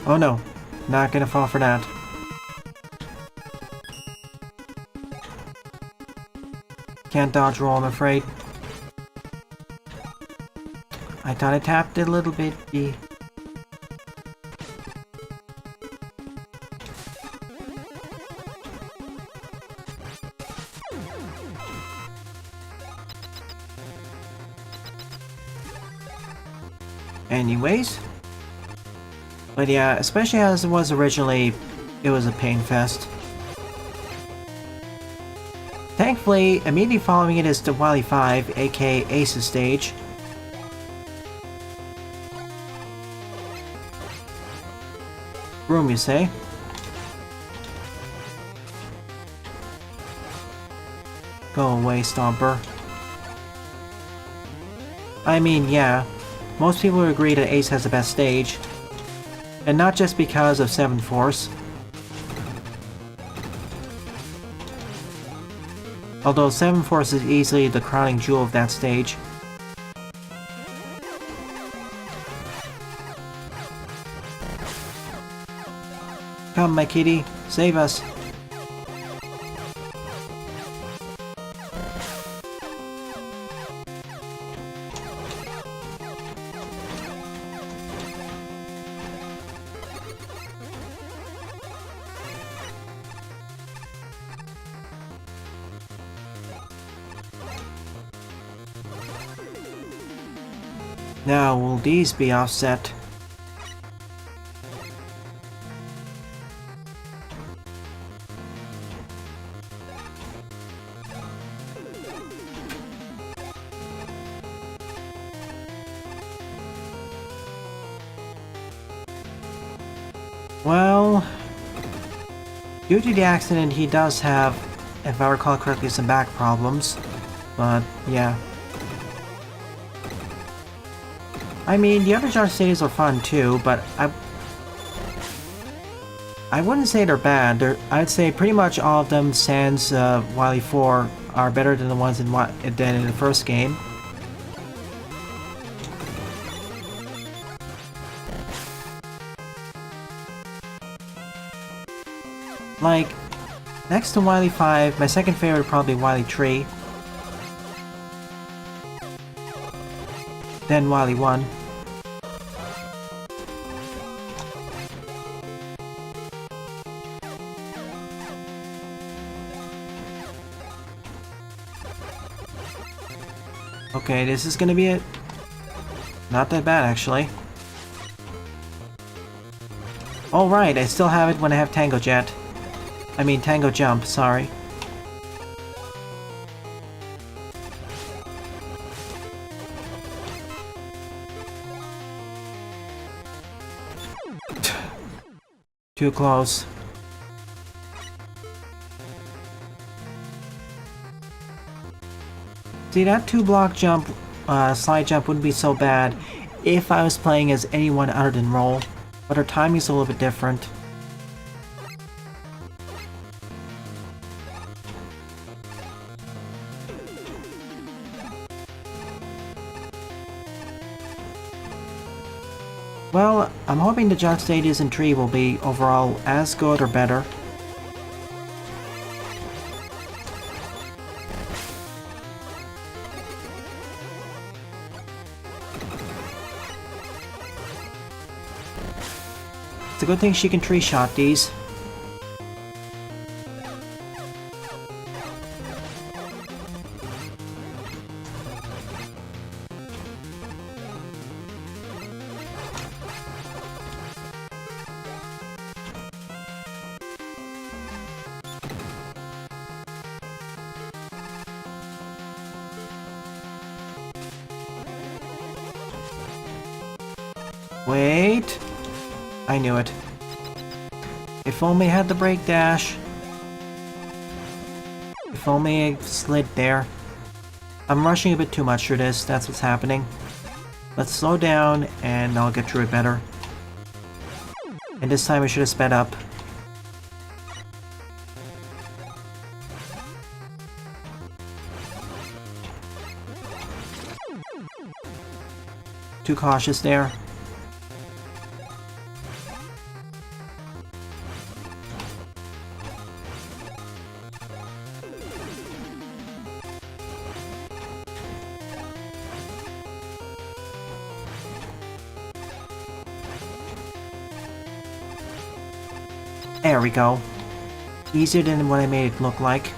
Speaker 1: Oh no, not gonna fall for that. Can't dodge roll, I'm afraid. I thought I tapped it a little bit. Anyways. But yeah, especially as it was originally, it was a pain fest. Thankfully, immediately following it is the Wily 5, aka Ace's stage. Room, you say? Go away, Stomper. I mean, yeah, most people would agree that Ace has the best stage. And not just because of 7 Force. Although 7 Force is easily the crowning jewel of that stage. Come, my kitty, save us. Now, will these be offset? Well, due to the accident, he does have, if I recall correctly, some back problems. But, yeah. I mean, the other judge stages are fun too, but I wouldn't say they're bad. I'd say pretty much all of them, sans Wily 4, are better than the ones in the first game. Like, next to Wily 5, my second favorite would probably be Wily 3. Then Wily 1. Okay, this is gonna be it. Not that bad, actually. Oh right, I still have it when I have Tango Jet. I mean Tango Jump, sorry. Too close. See, that 2-block jump, slide jump wouldn't be so bad if I was playing as anyone other than Roll, but her timing's a little bit different. Well, I'm hoping the judge stages in 3 will be overall as good or better. a good thing she can tree shot these. Wait. I knew it. If only I had the brake dash. If only I slid there. I'm rushing a bit too much through this, that's what's happening. Let's slow down and I'll get through it better. And this time I should have sped up. Too cautious there. There we go. Easier than what I made it look like.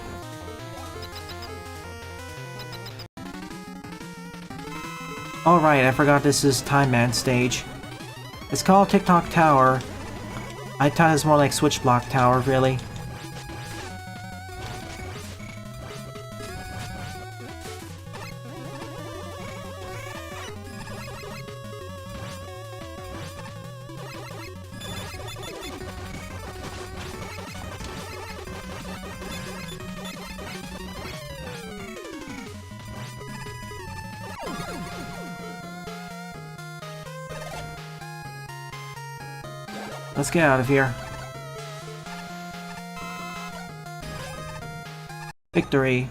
Speaker 1: Alright, I forgot this is Time Man stage. It's called Tick-Tock Tower. I thought it was more like Switch Block Tower, really. Let's get out of here. Victory.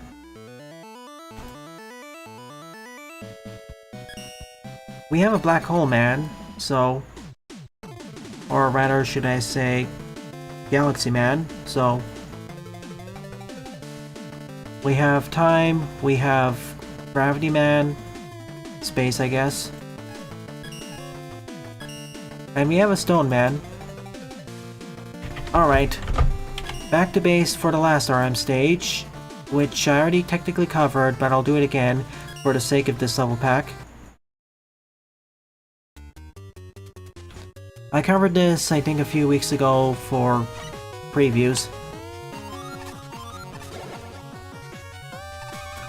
Speaker 1: We have a black hole man, so... Or rather, should I say... Galaxy man, so... We have time, we have... Gravity man... Space, I guess. And we have a stone man. Alright, back to base for the last RM stage, which I already technically covered, but I'll do it again for the sake of this level pack. I covered this, I think, a few weeks ago for previews.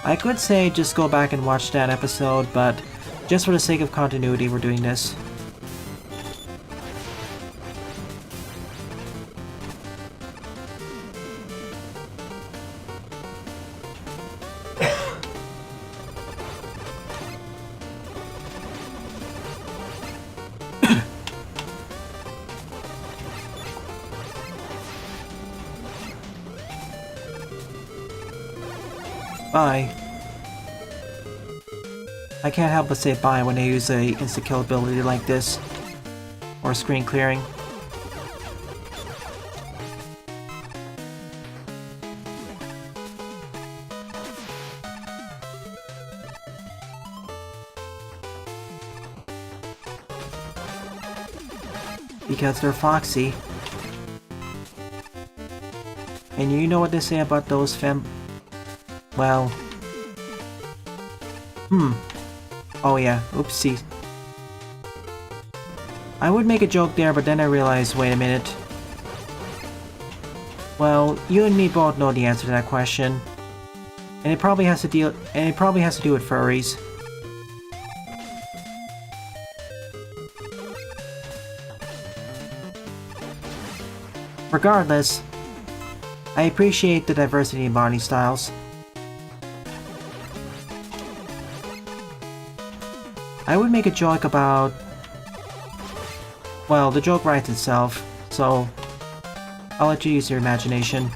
Speaker 1: I could say just go back and watch that episode, but just for the sake of continuity, we're doing this. Bye. I can't help but say bye when I use a insta-kill ability like this. Or screen clearing. Because they're foxy. And you know what they say about those well... Oh yeah, oopsie. I would make a joke there, but then I realized, wait a minute. Well, you and me both know the answer to that question. And it probably has to do with furries. Regardless, I appreciate the diversity in body styles. I would make a joke about... Well, the joke writes itself, so I'll let you use your imagination.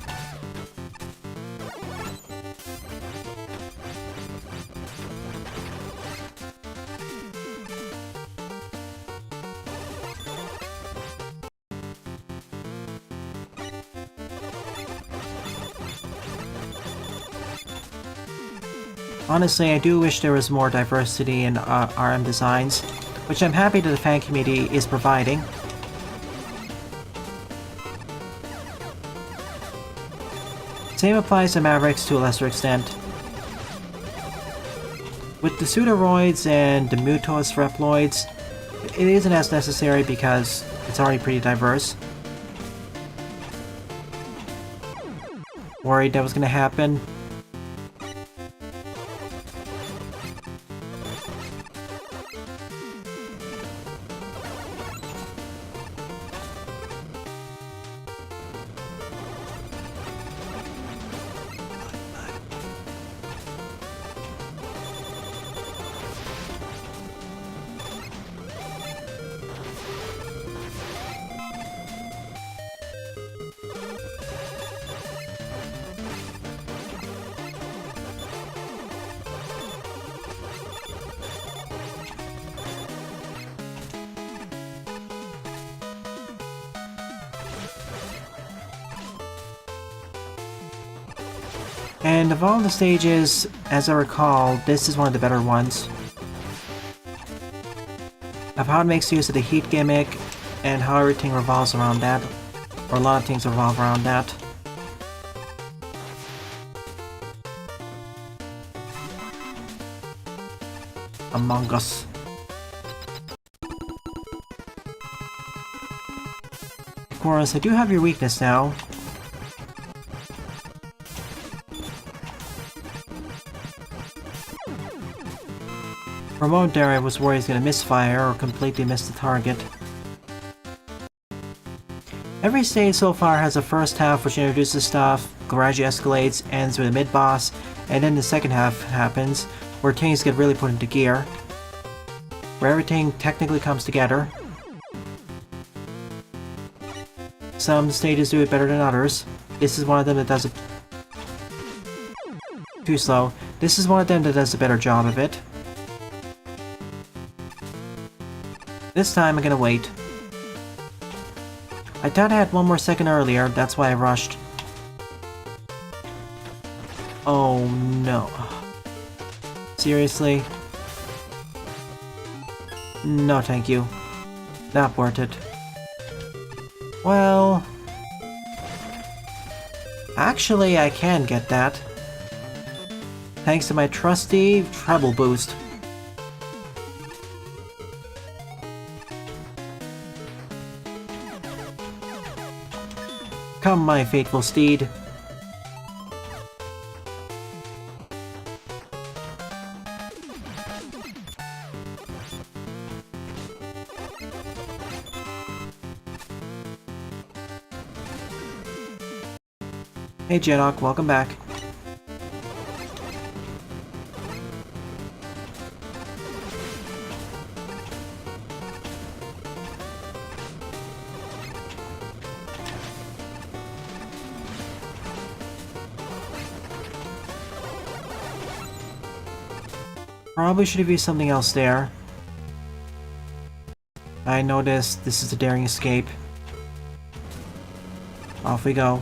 Speaker 1: Honestly, I do wish there was more diversity in RM designs, which I'm happy that the fan community is providing. Same applies to Mavericks to a lesser extent. With the Pseudoroids and the Mutos Reploids, it isn't as necessary because it's already pretty diverse. Worried that was gonna happen. And of all the stages, as I recall, this is one of the better ones. Of how it makes use of the heat gimmick, and how everything revolves around that. Or a lot of things revolve around that. Among Us. Of course, I do have your weakness now. For a moment there, I was worried he's gonna misfire or completely miss the target. Every stage so far has a first half which introduces stuff, gradually escalates, ends with a mid-boss, and then the second half happens, where things get really put into gear. Where everything technically comes together. Some stages do it better than others. This is one of them that does it... Too slow. This is one of them that does a better job of it. This time I'm gonna wait. I thought I had one more second earlier, that's why I rushed. Oh no. Seriously? No thank you. Not worth it. Well... Actually, I can get that. Thanks to my trusty treble boost. Come, my faithful steed. Hey Jedok, welcome back. Probably should have used something else there. I noticed this is a daring escape. Off we go.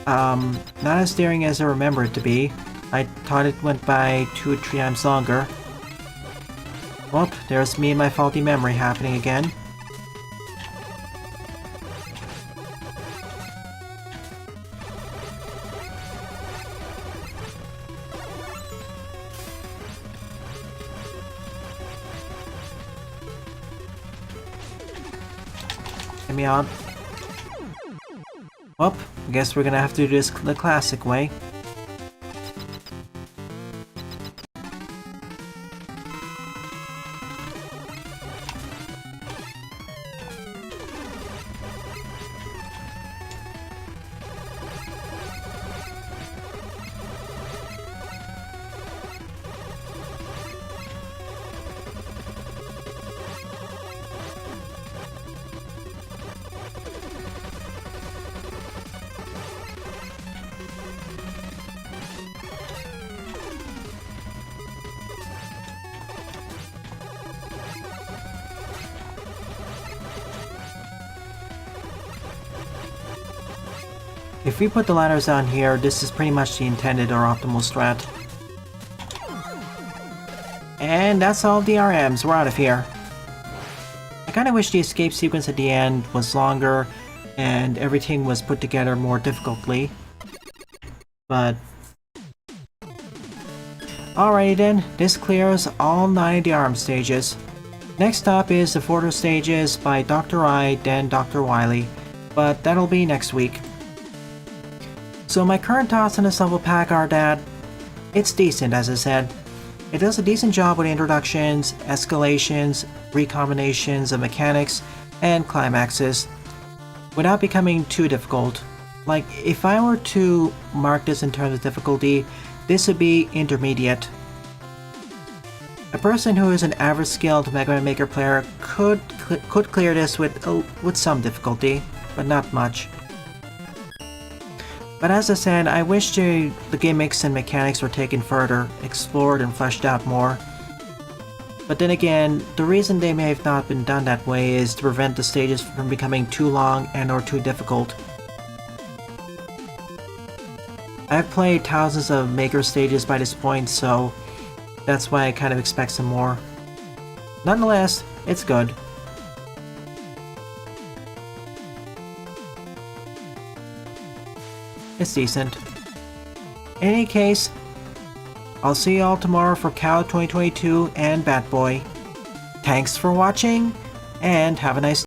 Speaker 1: Not as daring as I remember it to be. I thought it went by 2 or 3 times longer. Well, there's me and my faulty memory happening again. Get me on. Well, I guess we're gonna have to do this the classic way. If we put the ladders on here, this is pretty much the intended or optimal strat. And that's all of the RMs, we're out of here. I kinda wish the escape sequence at the end was longer and everything was put together more difficultly. But... alrighty then, this clears all 9 of the RM stages. Next up is the further stages by Dr. I, then Dr. Wily, but that'll be next week. So my current thoughts on this level pack are that it's decent, as I said. It does a decent job with introductions, escalations, recombinations of mechanics, and climaxes, without becoming too difficult. Like, if I were to mark this in terms of difficulty, this would be intermediate. A person who is an average skilled Mega Man Maker player could clear this with some difficulty, but not much. But as I said, I wish the gimmicks and mechanics were taken further, explored and fleshed out more. But then again, the reason they may have not been done that way is to prevent the stages from becoming too long and or too difficult. I've played thousands of Maker stages by this point, so that's why I kind of expect some more. Nonetheless, it's good. It's decent. In any case, I'll see you all tomorrow for Cal 2022 and Bat Boy. Thanks for watching, and have a nice day.